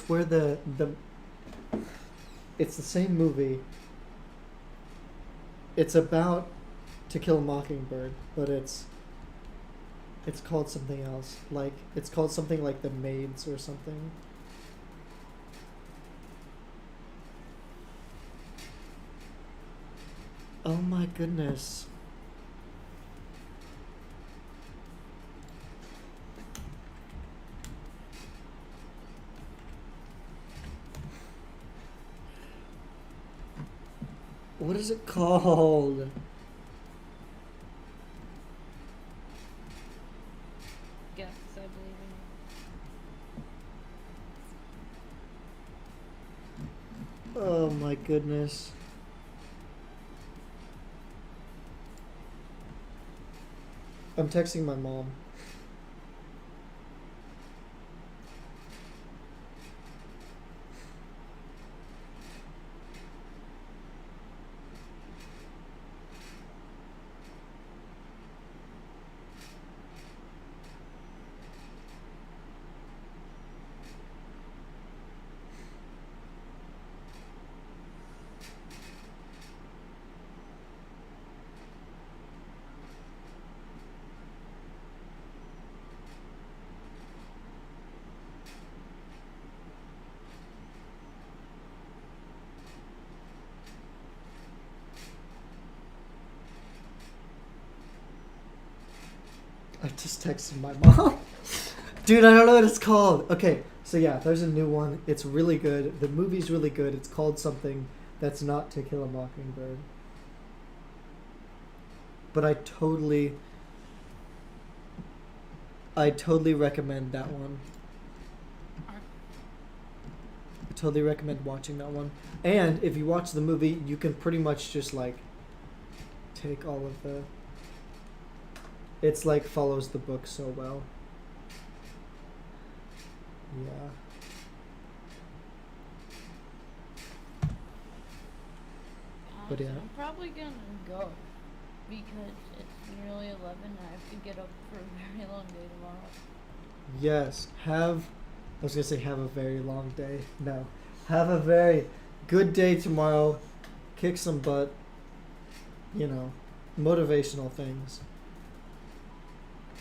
where the it's the same movie. It's about To Kill a Mockingbird, but it's called something else. Like it's called something like The Maids or something. Oh my goodness. What is it called? Yes, I believe in Oh my goodness. I'm texting my mom. I just texted my mom. Dude, I don't know what it's called. Okay, so yeah, there's a new one. It's really good. The movie's really good. It's called something that's not To Kill a Mockingbird. But I totally recommend that one. I totally recommend watching that one. And if you watch the movie, you can pretty much just like take all of the... It's like follows the book so well. Yeah. But yeah. Listen, I'm probably gonna go because it's nearly 11 and I have to get up for a very long day tomorrow. Yes. I was gonna say have a very long day. No. Have a very good day tomorrow. Kick some butt. You know, motivational things.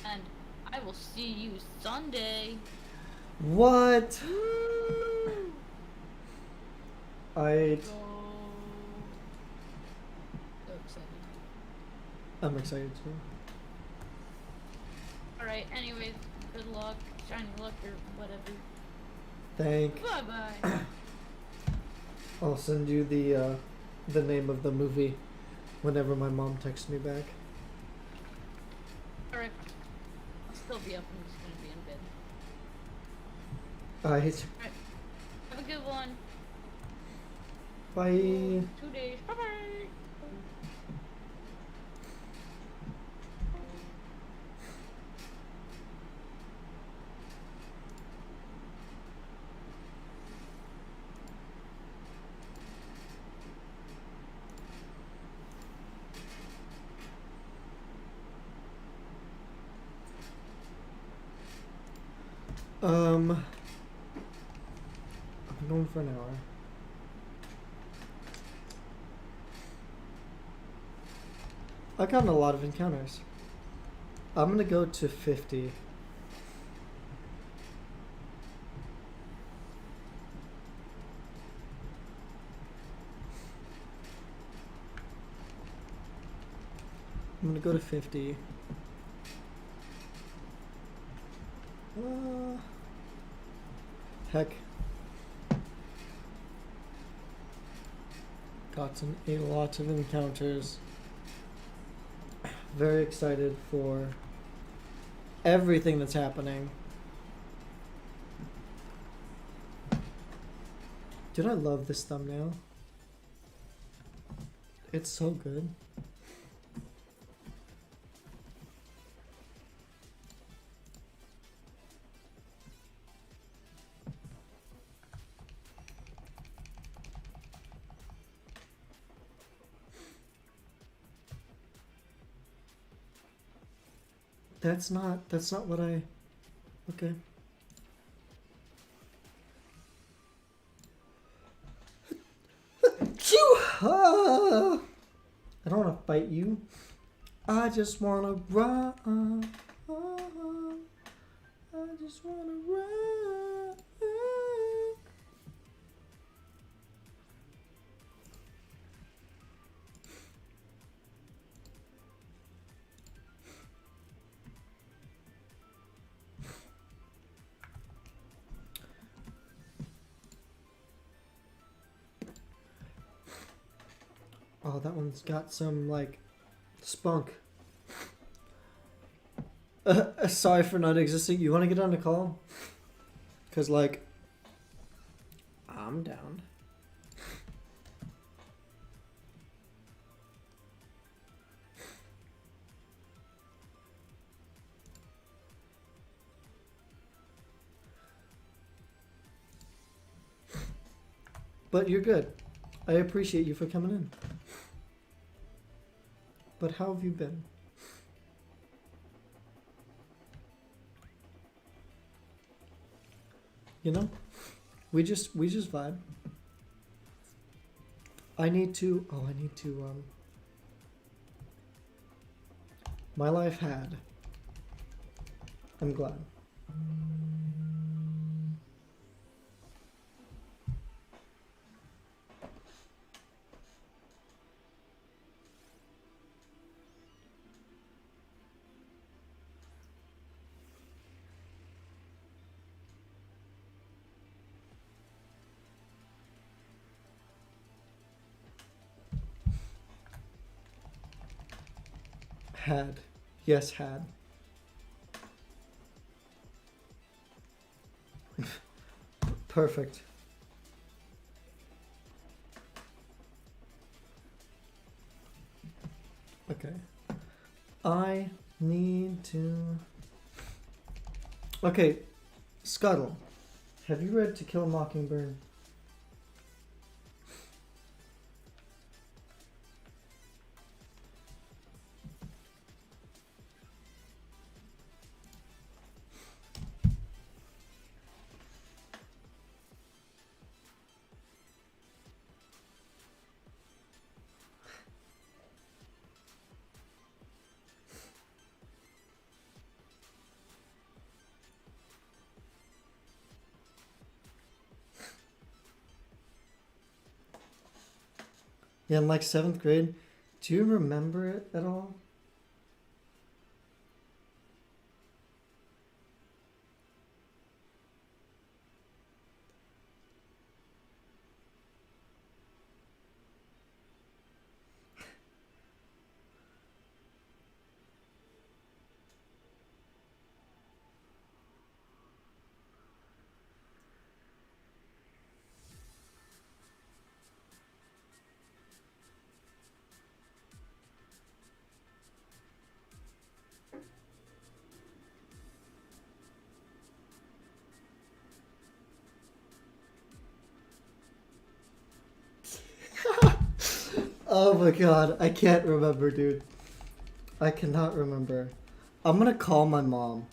And I will see you Sunday. What? Woo! I. So excited. I'm excited too. Alright, anyways, good luck, shiny luck, or whatever. Thank. Bye bye. I'll send you the name of the movie whenever my mom texts me back. Alright. I'll still be up. I'm just gonna be in bed. Alright. Alright. Have a good one. Bye. 2 days. Bye bye. I'm going for an hour. I've gotten a lot of encounters. I'm gonna go to 50. I'm gonna go to 50. Heck. Gotten a lot of encounters. Very excited for everything that's happening. Dude, I love this thumbnail. It's so good. That's not what I, okay. I don't want to fight you. I just want to run. I just want to run. Oh, that one's got some, like, spunk. Sorry for not existing. You want to get on a call? Because, like, I'm down. But you're good. I appreciate you for coming in. But how have you been? You know? We just vibe. I need to my life had. I'm glad. Had. Yes, had. Perfect. Okay. I need to... Okay. Scuttle. Have you read To Kill a Mockingbird? Yeah, in like 7th grade. Do you remember it at all? Oh my god, I can't remember, dude. I cannot remember. I'm gonna call my mom.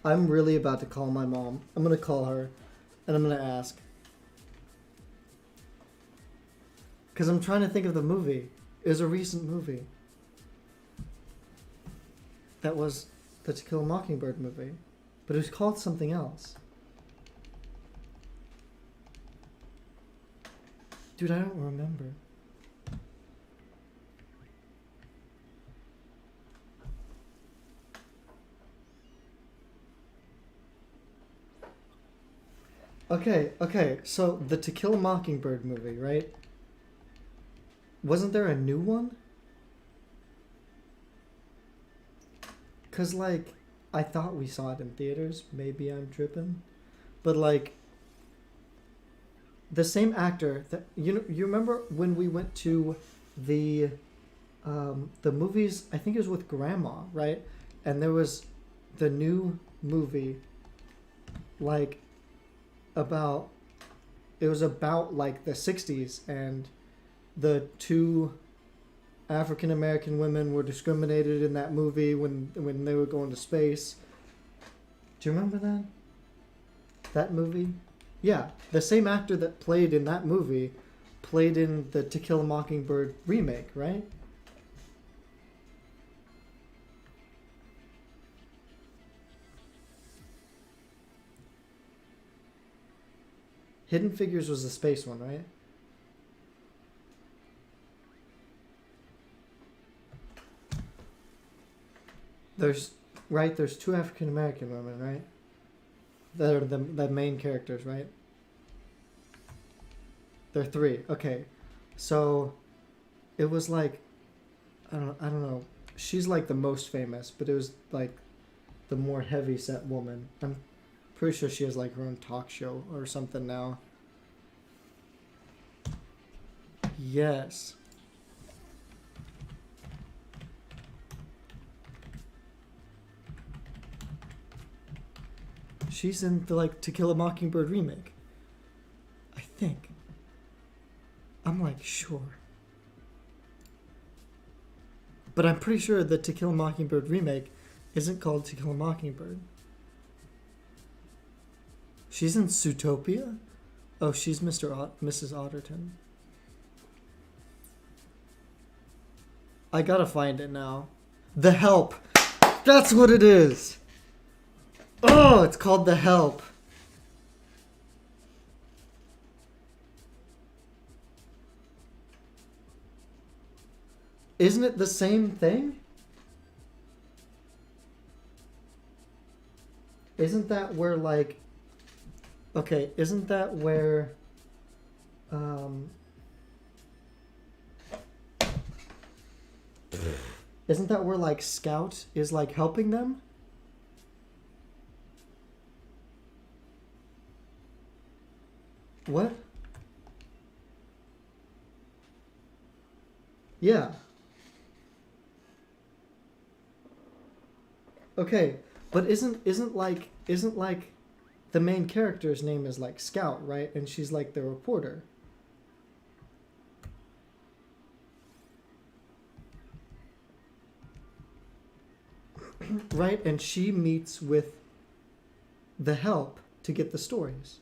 I'm really about to call my mom. I'm gonna call her and I'm gonna ask. Because I'm trying to think of the movie. It was a recent movie. That was the To Kill a Mockingbird movie. But it was called something else. Dude, I don't remember. Okay, so the To Kill a Mockingbird movie, right? Wasn't there a new one? Cause like, I thought we saw it in theaters. Maybe I'm tripping. But like, the same actor that you remember when we went to the movies, I think it was with grandma, right? And there was the new movie like about it was about like the 60s, and the two African American women were discriminated in that movie when they were going to space. Do you remember that? That movie? Yeah, the same actor that played in that movie played in the To Kill a Mockingbird remake, right? Hidden Figures was the space one, right? There's two African American women, right? That are the main characters, right? There are three. Okay. So it was like I don't know. She's like the most famous, but it was like the more heavy set woman. I'm pretty sure she has like her own talk show or something now. Yes. She's in the like To Kill a Mockingbird remake. I think. I'm like sure. But I'm pretty sure the To Kill a Mockingbird remake isn't called To Kill a Mockingbird. She's in Zootopia? Oh, she's Mrs. Otterton. I gotta find it now. The Help! That's what it is! Oh, it's called The Help. Isn't it the same thing? Isn't that where like... Okay, isn't that where... Isn't that where like Scout is like helping them? What? Yeah. Okay, but isn't like the main character's name is like Scout, right? And she's like the reporter. Right? And she meets with the Help to get the stories.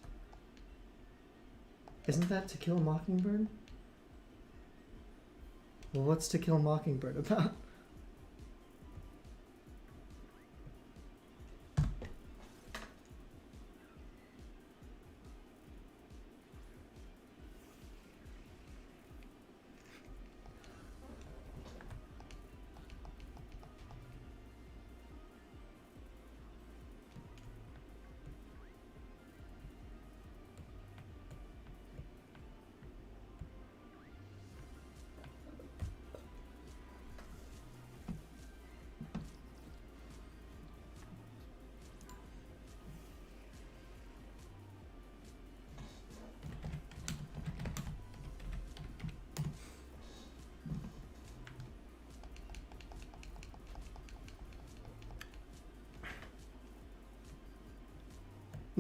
Isn't that To Kill a Mockingbird? Well, what's To Kill a Mockingbird about?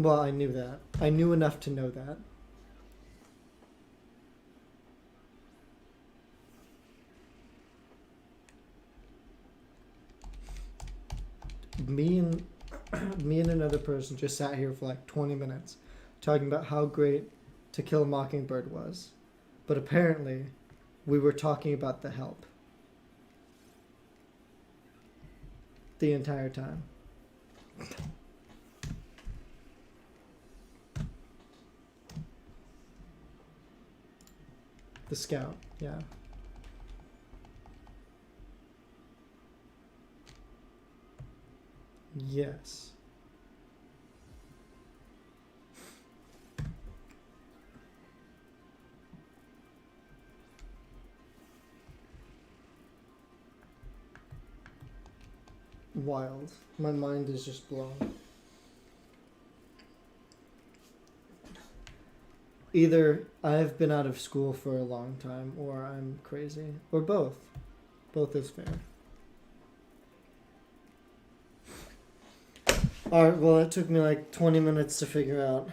Well, I knew that. I knew enough to know that. Me and me and another person just sat here for like 20 minutes talking about how great To Kill a Mockingbird was. But apparently, we were talking about The Help the entire time. The Scout, yeah. Yes. Wild. My mind is just blown. Either I've been out of school for a long time or I'm crazy. Or both. Both is fair. Alright, well, it took me like 20 minutes to figure out.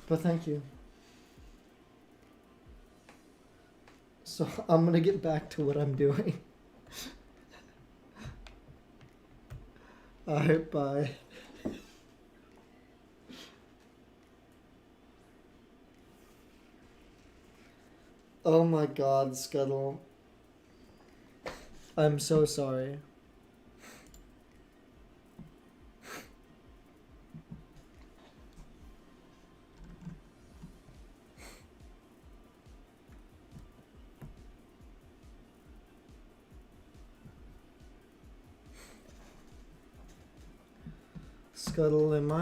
But thank you. So I'm gonna get back to what I'm doing. Alright, bye. Oh my god, Scuttle. I'm so sorry. Scuttle, am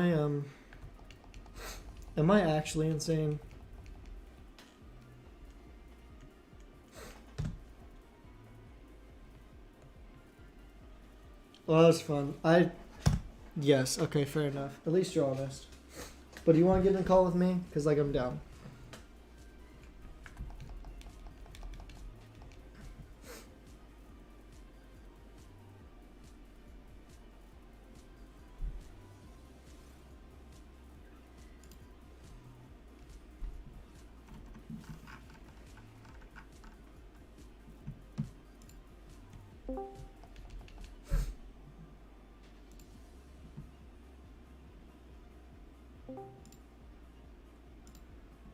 I actually insane? Well, that was fun. Yes, okay, fair enough. At least you're honest. But do you want to get in a call with me? Because, like, I'm down.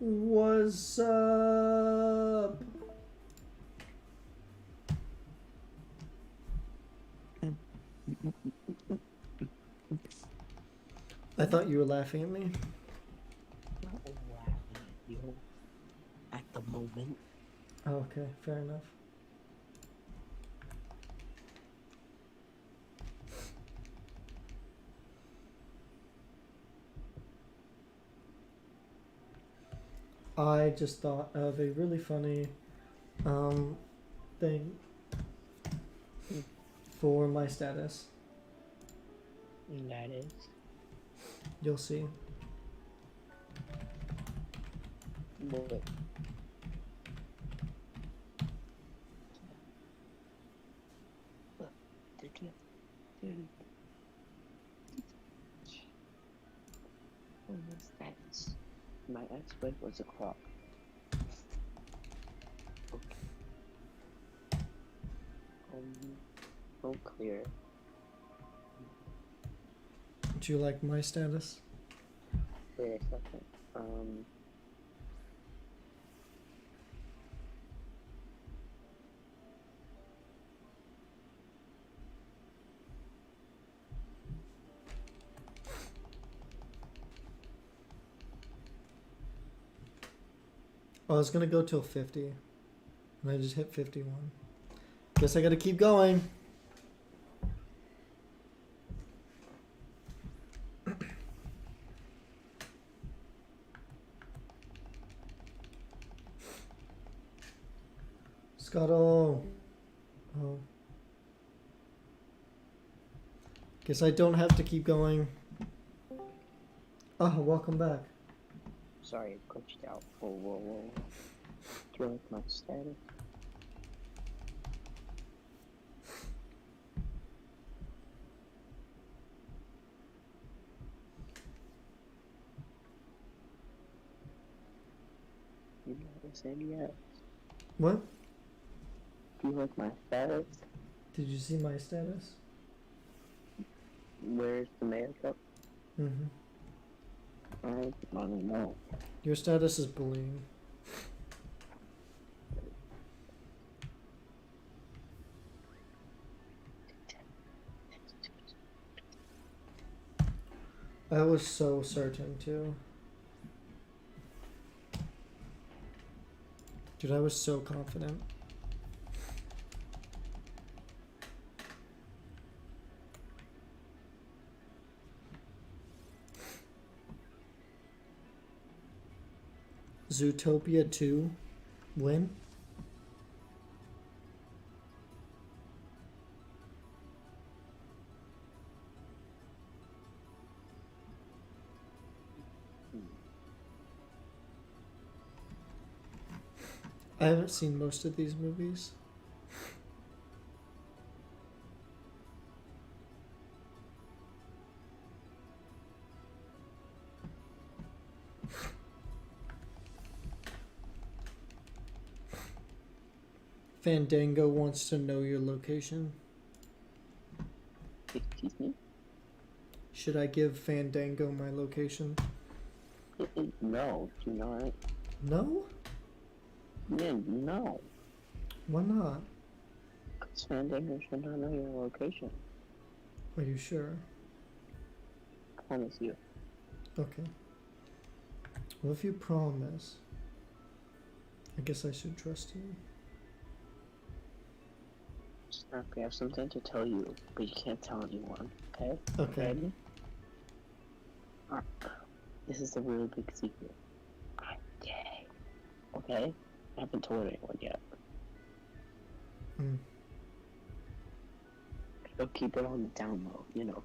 What's up? I thought you were laughing at me. Not laughing at you at the moment. Oh, okay, fair enough. I just thought of a really funny thing for my status. And that is. You'll see. What? Did you? Dude. What was that? My ex-wife was a croc. Okay. Oh, clear. Do you like my status? Wait a second. Oh, I was gonna go till 50. And I just hit 51. Guess I gotta keep going. Scuttle. Oh. Guess I don't have to keep going. Oh, welcome back. Sorry, it glitched out. Whoa. Throw up my status. said yes. What? Do you like my status? Did you see my status? Where's the makeup? Mm-hmm. I don't know. Your status is bullying. I was so certain too. Dude, I was so confident. Zootopia 2? When? I haven't seen most of these movies. Fandango wants to know your location. Excuse me? Should I give Fandango my location? No, do not. No? Yeah, no. Why not? Because Fandango should not know your location. Are you sure? I promise you. Okay. Well, if you promise, I guess I should trust you. Snap, we have something to tell you, but you can't tell anyone, okay? Okay. Ready? This is a really big secret. I'm gay. Okay? I haven't told anyone yet. Hmm. I'll keep it on the down low, you know.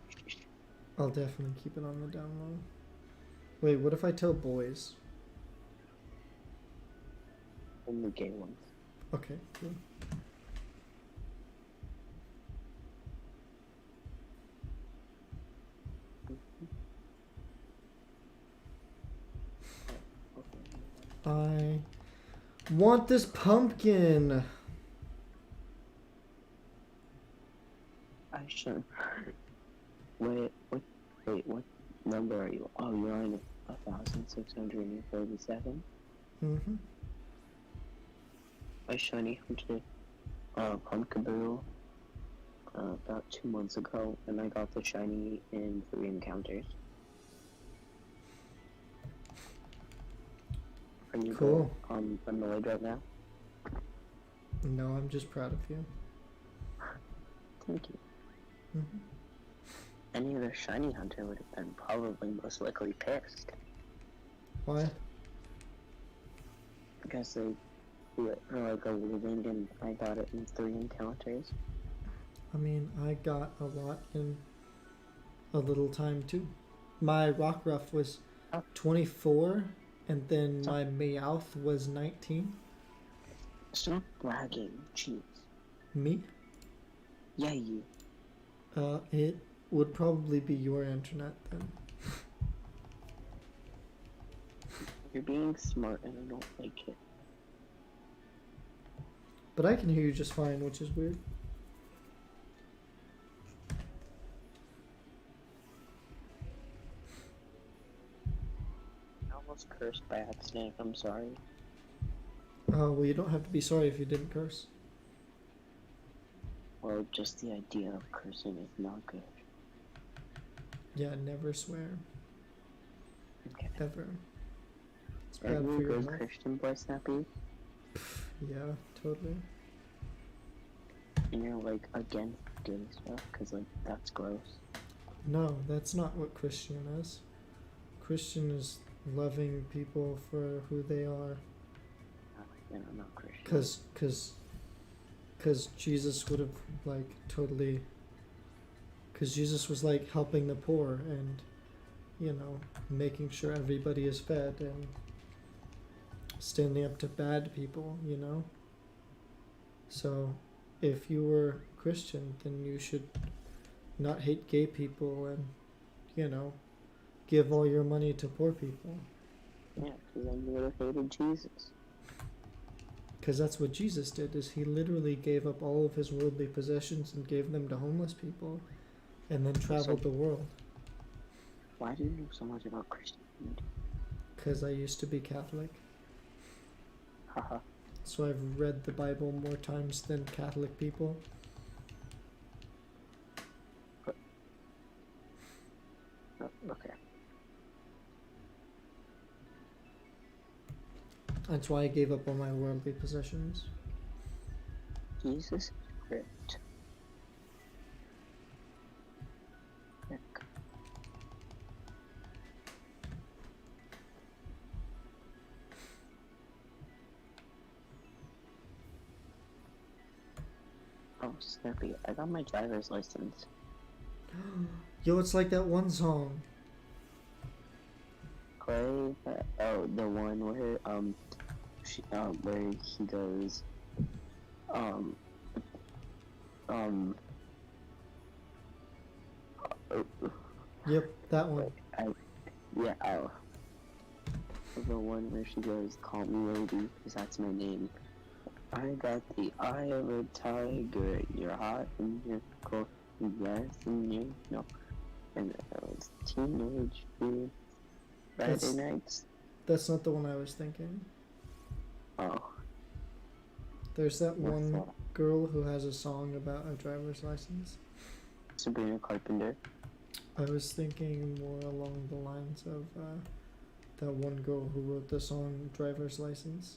I'll definitely keep it on the down low. Wait, what if I tell boys? Only gay ones. Okay, cool. I want this pumpkin. I should. Wait, what number are you? Oh, you're on 1,637? Mm-hmm. I shiny hunted pumkaboo about 2 months ago, and I got the shiny in 3 encounters. Are you Cool. Annoyed right now? No, I'm just proud of you. Thank you. Mm-hmm. Any other shiny hunter would have been probably most likely pissed. Why? Because they were like a living and I got it in 3 encounters. I mean, I got a lot in a little time too. My Rockruff was 24, and then my Meowth was 19. Stop bragging, jeez. Me? Yeah, you. It would probably be your internet then. You're being smart and I don't like it. But I can hear you just fine, which is weird. I almost cursed by accident, I'm sorry. Oh, well, you don't have to be sorry if you didn't curse. Well, just the idea of cursing is not good. Yeah, never swear. Okay. Ever. It's Are bad you for a your good health. Christian boy, Snappy? Yeah, totally. And you're like against gay stuff? Cause like, that's gross. No, that's not what Christian is. Christian is loving people for who they are. You know, not Christian. Cause Jesus would have like totally. Cause Jesus was like helping the poor and, you know, making sure everybody is fed and standing up to bad people, you know. So, if you were Christian, then you should not hate gay people and, you know, give all your money to poor people. Yeah, because then you would have hated Jesus. Because that's what Jesus did, is he literally gave up all of his worldly possessions and gave them to homeless people and then traveled the world. Why do you know so much about Christianity? Because I used to be Catholic. Haha. So I've read the Bible more times than Catholic people. Okay. That's why I gave up all my worldly possessions. Jesus is great. Heck. Oh, Snappy, I got my driver's license. Yo, it's like that one song. Clay, oh, the one where, where he goes, um, Yep, that one. The one where she goes, call me lady, because that's my name. I got the eye of a tiger, you're hot and you're cold, yes and you know. And it was teenage dude, Friday nights. That's not the one I was thinking. Oh. There's that What's one that? girl who has a song about a driver's license. Sabrina Carpenter. I was thinking more along the lines of that one girl who wrote the song Driver's License.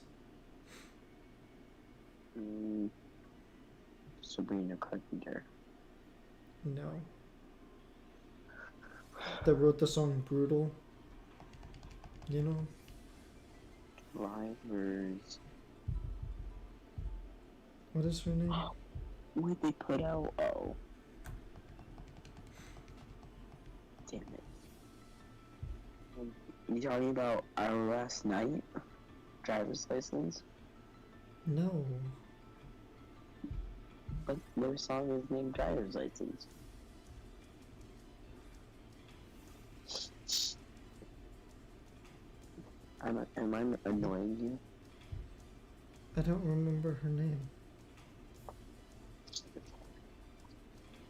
Sabrina Carpenter. No. That wrote the song Brutal. You know? Drivers. What is her name? What they put out? Oh. Damn it. You talking about Our Last Night? Driver's license? No. But their song is named Driver's License. Am I annoying you? I don't remember her name.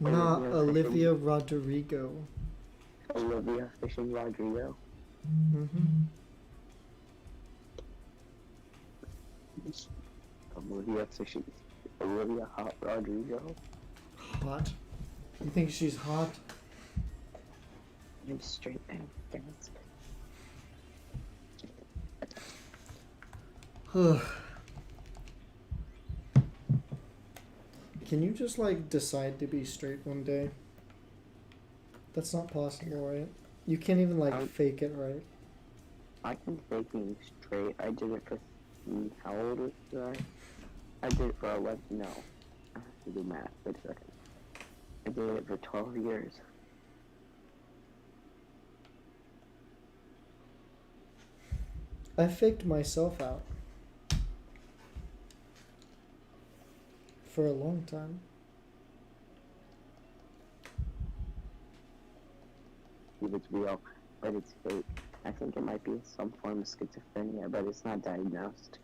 Olivia Not Fishing- Olivia Rodrigo. Olivia Fishing Rodrigo. Mm-hmm. Olivia Hot Rodrigo. Hot? You think she's hot? I'm straight man. Dance. Can you just like decide to be straight one day? That's not possible, right? You can't even like fake it, right? I can fake being straight. I did it for how old was I? I did it for 11. No, I have to do math. Wait a second. I did it for 12 years. I faked myself out for a long time. It's real, but it's fake. I think it might be some form of schizophrenia, but it's not diagnosed.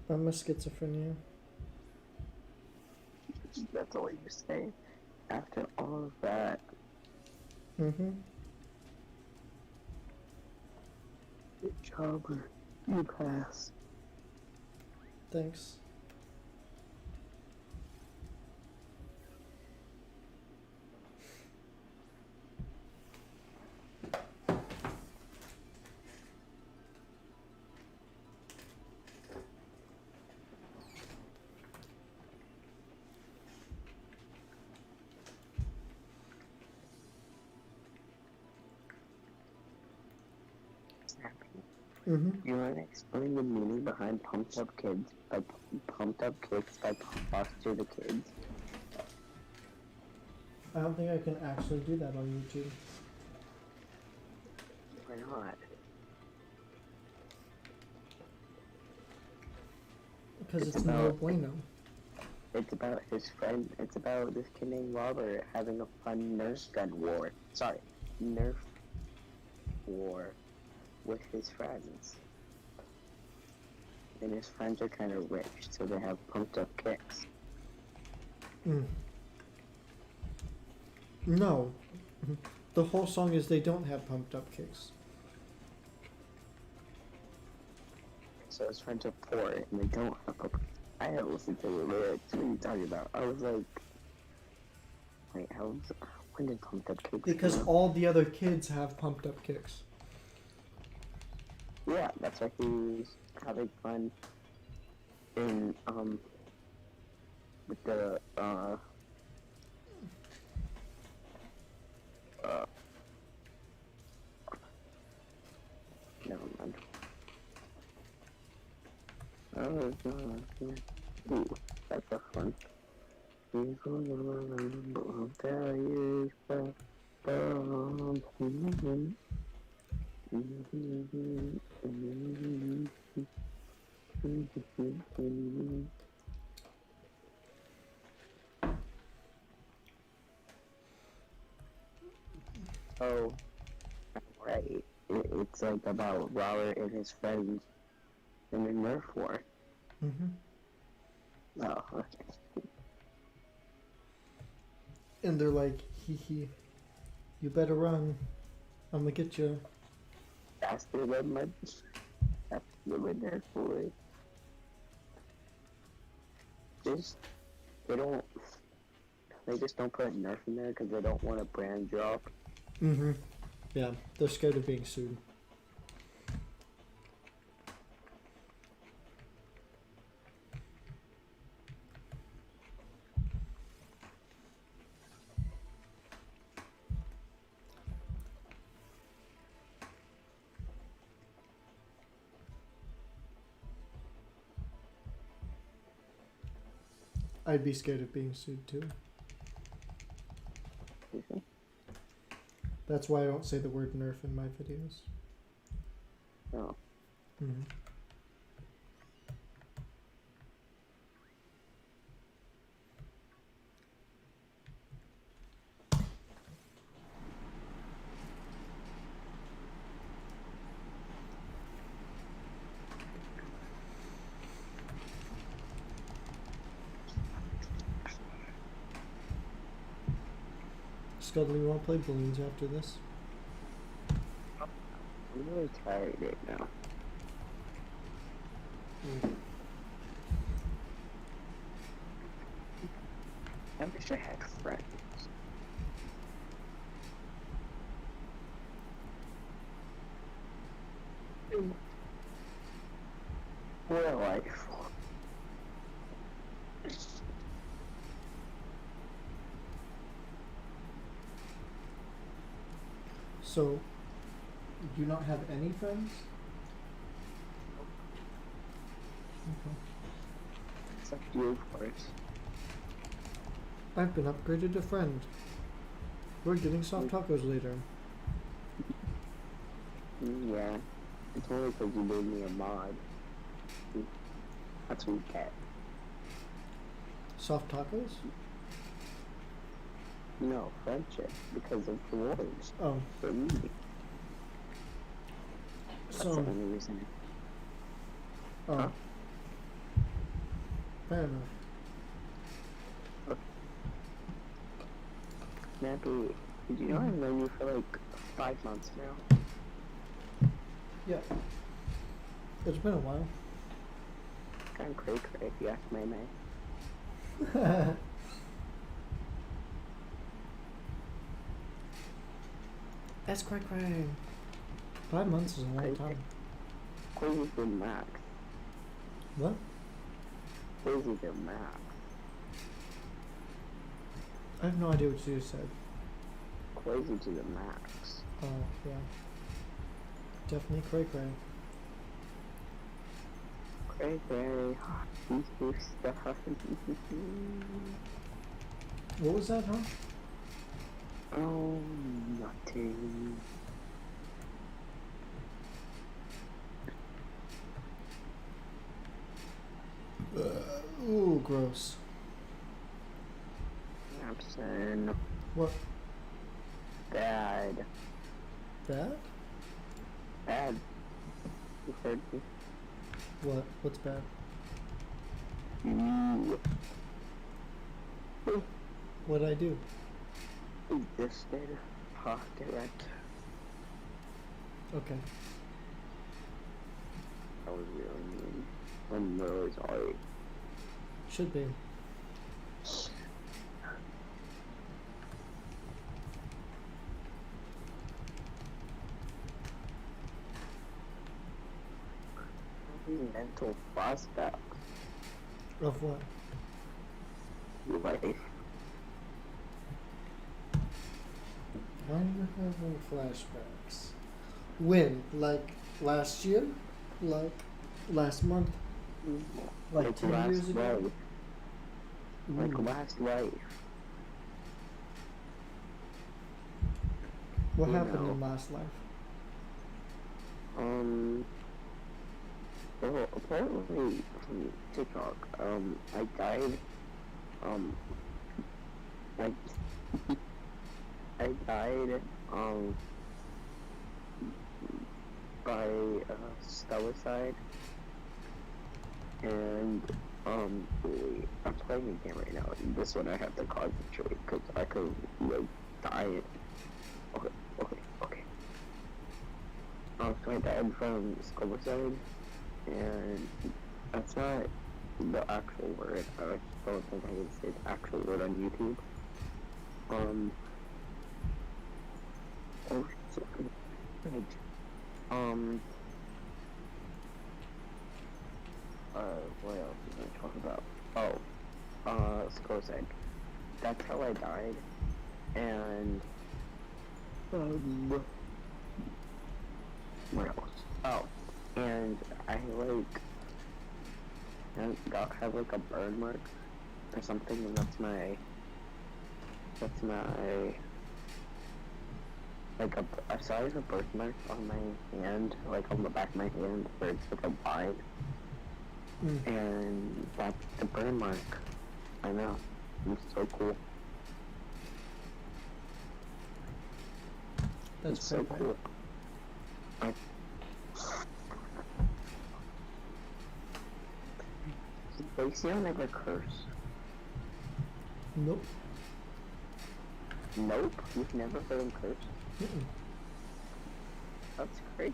I'm a schizophrenia. That's all you say. After all of that. Mm-hmm. Good job. You passed. Thanks. Mm-hmm. You want to explain the meaning behind pumped up kids by Foster the Kids? I don't think I can actually do that on YouTube. Why not? Because It's it's no about- bueno. It's about his friend. It's about this kid named Robert having a fun Nerf gun war. Sorry, Nerf war with his friends. and his friends are kind of rich, so they have pumped up kicks. Mm. No. The whole song is they don't have pumped up kicks. So his friends are poor and they don't have pumped up. I had listened to the lyrics. What are you talking about? I was like, wait, when did pumped up kicks Because come out? all the other kids have pumped up kicks. Yeah, that's why he was having fun in with the never mind. Ooh, that's a fun. Oh, right. It's like about Robert and his friends in a Nerf war. Mm-hmm. Oh, okay. And they're like, hee hee, you better run. I'm gonna get you. Faster than my Nerf boy. They just don't put Nerf in there because they don't want a brand drop. Mm-hmm. Yeah, they're scared of being sued. I'd be scared of being sued too. Mm-hmm. That's why I don't say the word Nerf in my videos. Oh. Mm-hmm. Scuttle, you want to play balloons after this? I'm really tired right now. I wish I had friends. What a life. So, do you not have any friends? Okay. Except you, of course. I've been upgraded to friend. We're getting soft tacos later. Yeah. It's only because you made me a mod. That's what you get. Soft tacos? No, friendship. Because of rewards. Oh, For me. That's the so, only reason. oh. Huh? Fair enough. Nappy, did you know I've known you for like 5 months now? Yeah. It's been a while. Kind of cray cray if you ask my name. That's cray cray. 5 months is a long Cray time. Crazy to max. What? Crazy to max. I have no idea what you just said. Crazy to the max. Oh, yeah. Definitely cray cray. Cray cray. New stuff. What was that, huh? Oh, nothing. Ooh, gross. Absent. What? Bad. That? Bad. You heard me. What? What's bad? You What'd I do? existed direct. Okay. That was really mean. I'm really sorry. Should be. Mental flashbacks. Of what? Life. Why are you having flashbacks? When? Like last year? Like last month? Like 10 last years ago? life. Like Ooh. last life. What you happened know. in last life? Well, apparently from TikTok, I died, like, I died, by, suicide, and, wait, I'm playing a game right now, and this one I have to concentrate, because I could, like, die. Okay. So I died from suicide, and that's not the actual word. I just don't think I can say the actual word on YouTube. Oh, so, right. What else was I talking about? Suicide. That's how I died, and, what else? Oh, and I, like, got have like a burn mark or something, and that's my like I saw like a birthmark on my hand, like on the back of my hand, where it's like a line, and that's the burn mark. I know, it's so cool. That's it's so pretty cool. They sound like a curse. Nope. Nope, you've never heard him curse. Mm-mm. That's cray.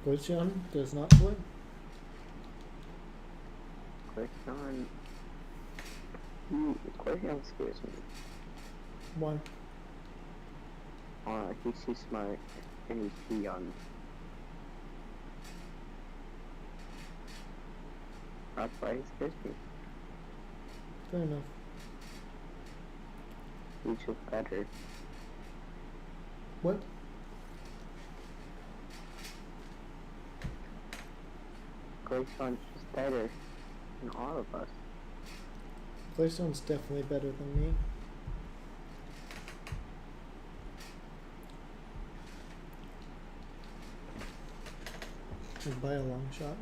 Gojjan does not play. Quirkion scares me. Why? He's too smart and he's too young. That's why he scares me. Fair enough. He's just better. What? Quirkion's just better than all of us. Glacestone's definitely better than me. By a long shot.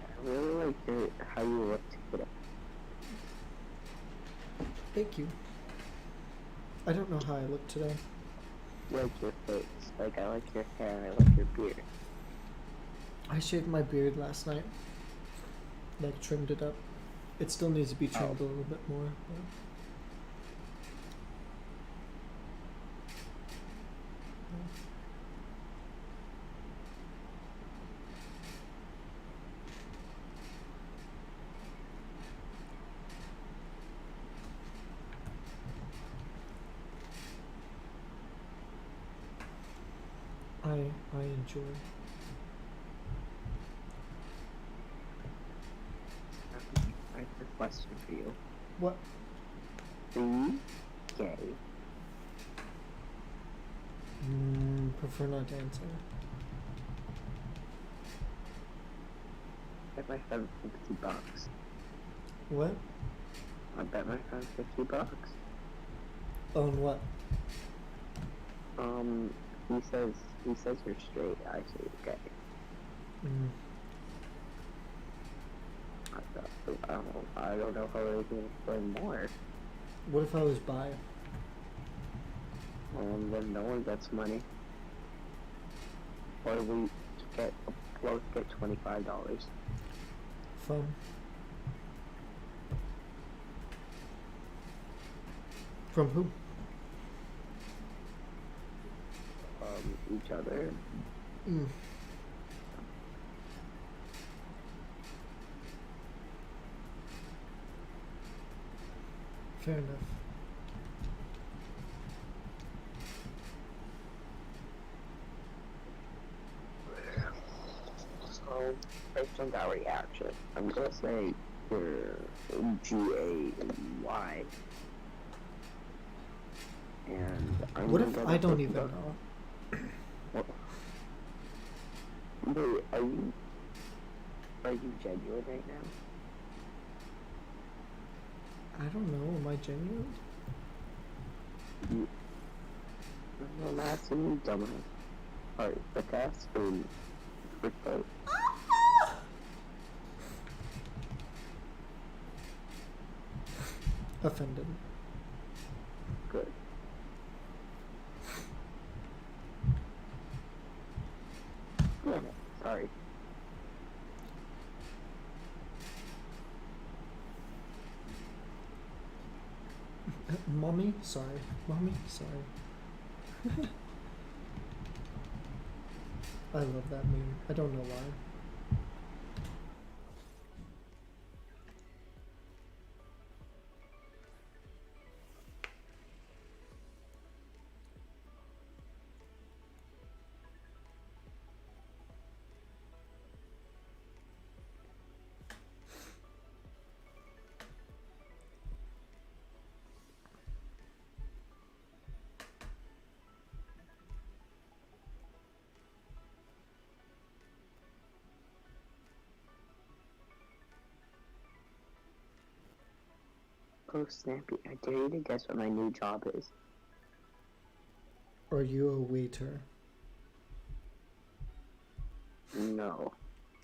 I really like how you look today. Thank you. I don't know how I look today. I like your face. Like, I like your hair. I like your beard. I shaved my beard last night. Like, trimmed it up. It still needs to be trimmed a little bit more. But... I enjoy. I have a question for you. What? Are you gay? Prefer not to answer. I bet my friend $50. What? I bet my friend $50. On what? He says you're straight. I say you're gay. I don't know how they can explain more. What if I was bi? and then no one gets money. Or we get both get $25. From who? Each other. Mm. Fair enough. So, based on that reaction, I'm gonna say you're G-A-Y. And I'm What gonna if get I a don't $50. even know? What? Wait, are you genuine right now? I don't know. Am I genuine? I'm asking you, dumbass. Alright, the cast and freaked out. Offended. Good. Damn it. Sorry. Mommy? Sorry. Mommy? Sorry. I love that meme. I don't know why. Oh, Snappy, I dare you to guess what my new job is. Are you a waiter? No.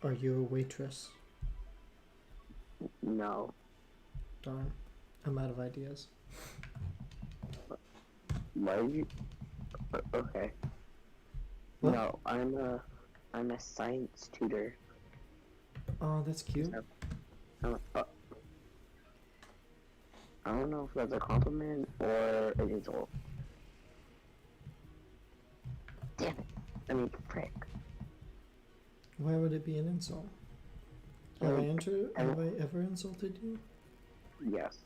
Are you a waitress? No. Darn. I'm out of ideas. Why are you... Okay. What? No, I'm a science tutor. Oh, that's cute. I don't know if that's a compliment or an insult. Damn it. I mean, frick. Why would it be an insult? Have I ever insulted you? Yes.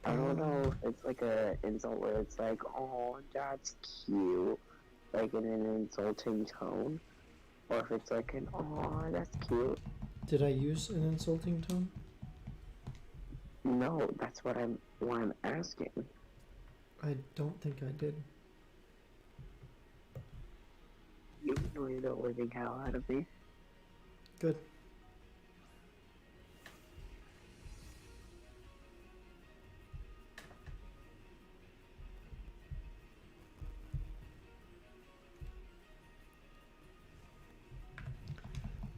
I don't know if it's like a insult where it's like, oh, that's cute, like in an insulting tone, or if it's like an, oh, that's cute. Did I use an insulting tone? No, that's what I'm asking. I don't think I did. You annoy the living hell out of me. Good.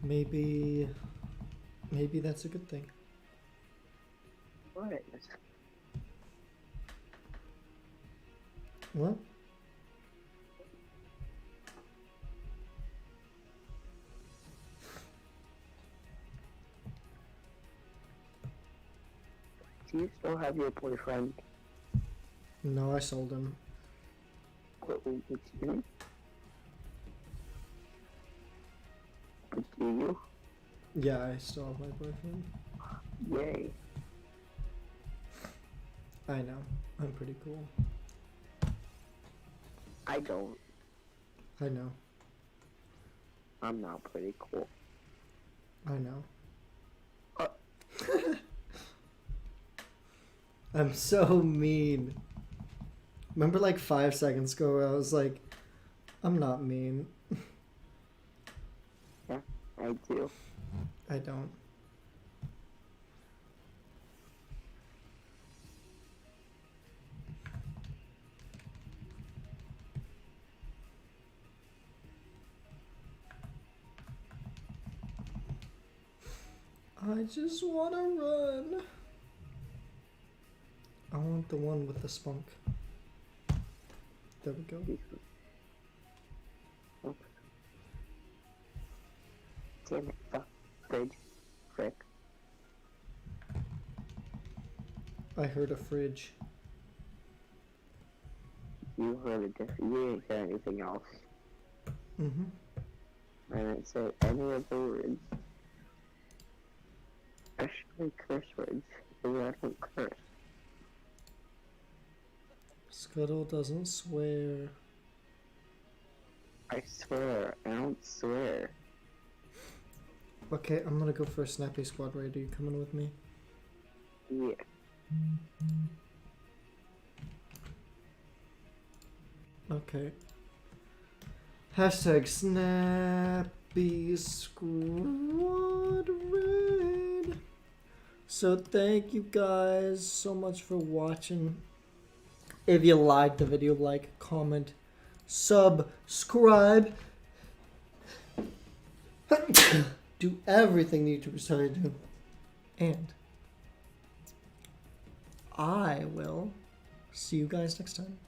Maybe that's a good thing. What? What? Do you still have your boyfriend? No, I sold him. Excuse me? Do you? Yeah, I still have my boyfriend. Yay. I know. I'm pretty cool. I don't. I know. I'm not pretty cool. I know. I'm so mean. Remember like 5 seconds ago where I was like, I'm not mean. Yeah, I do. I don't. I just want to run. I want the one with the spunk. There we go. Oh. Damn it, fuck, fridge, frick. I heard a fridge. You heard a different, you didn't hear anything else. Mm-hmm. I didn't say any of the words. Especially curse words, because I don't curse. Scuttle doesn't swear. I swear, I don't swear. Okay, I'm gonna go for a snappy squad raid. Are you coming with me? Yeah. Okay. Hashtag snappy squad raid. So thank you guys so much for watching. If you liked the video, like, comment, subscribe. Do everything the YouTubers tell you to do. And I will see you guys next time.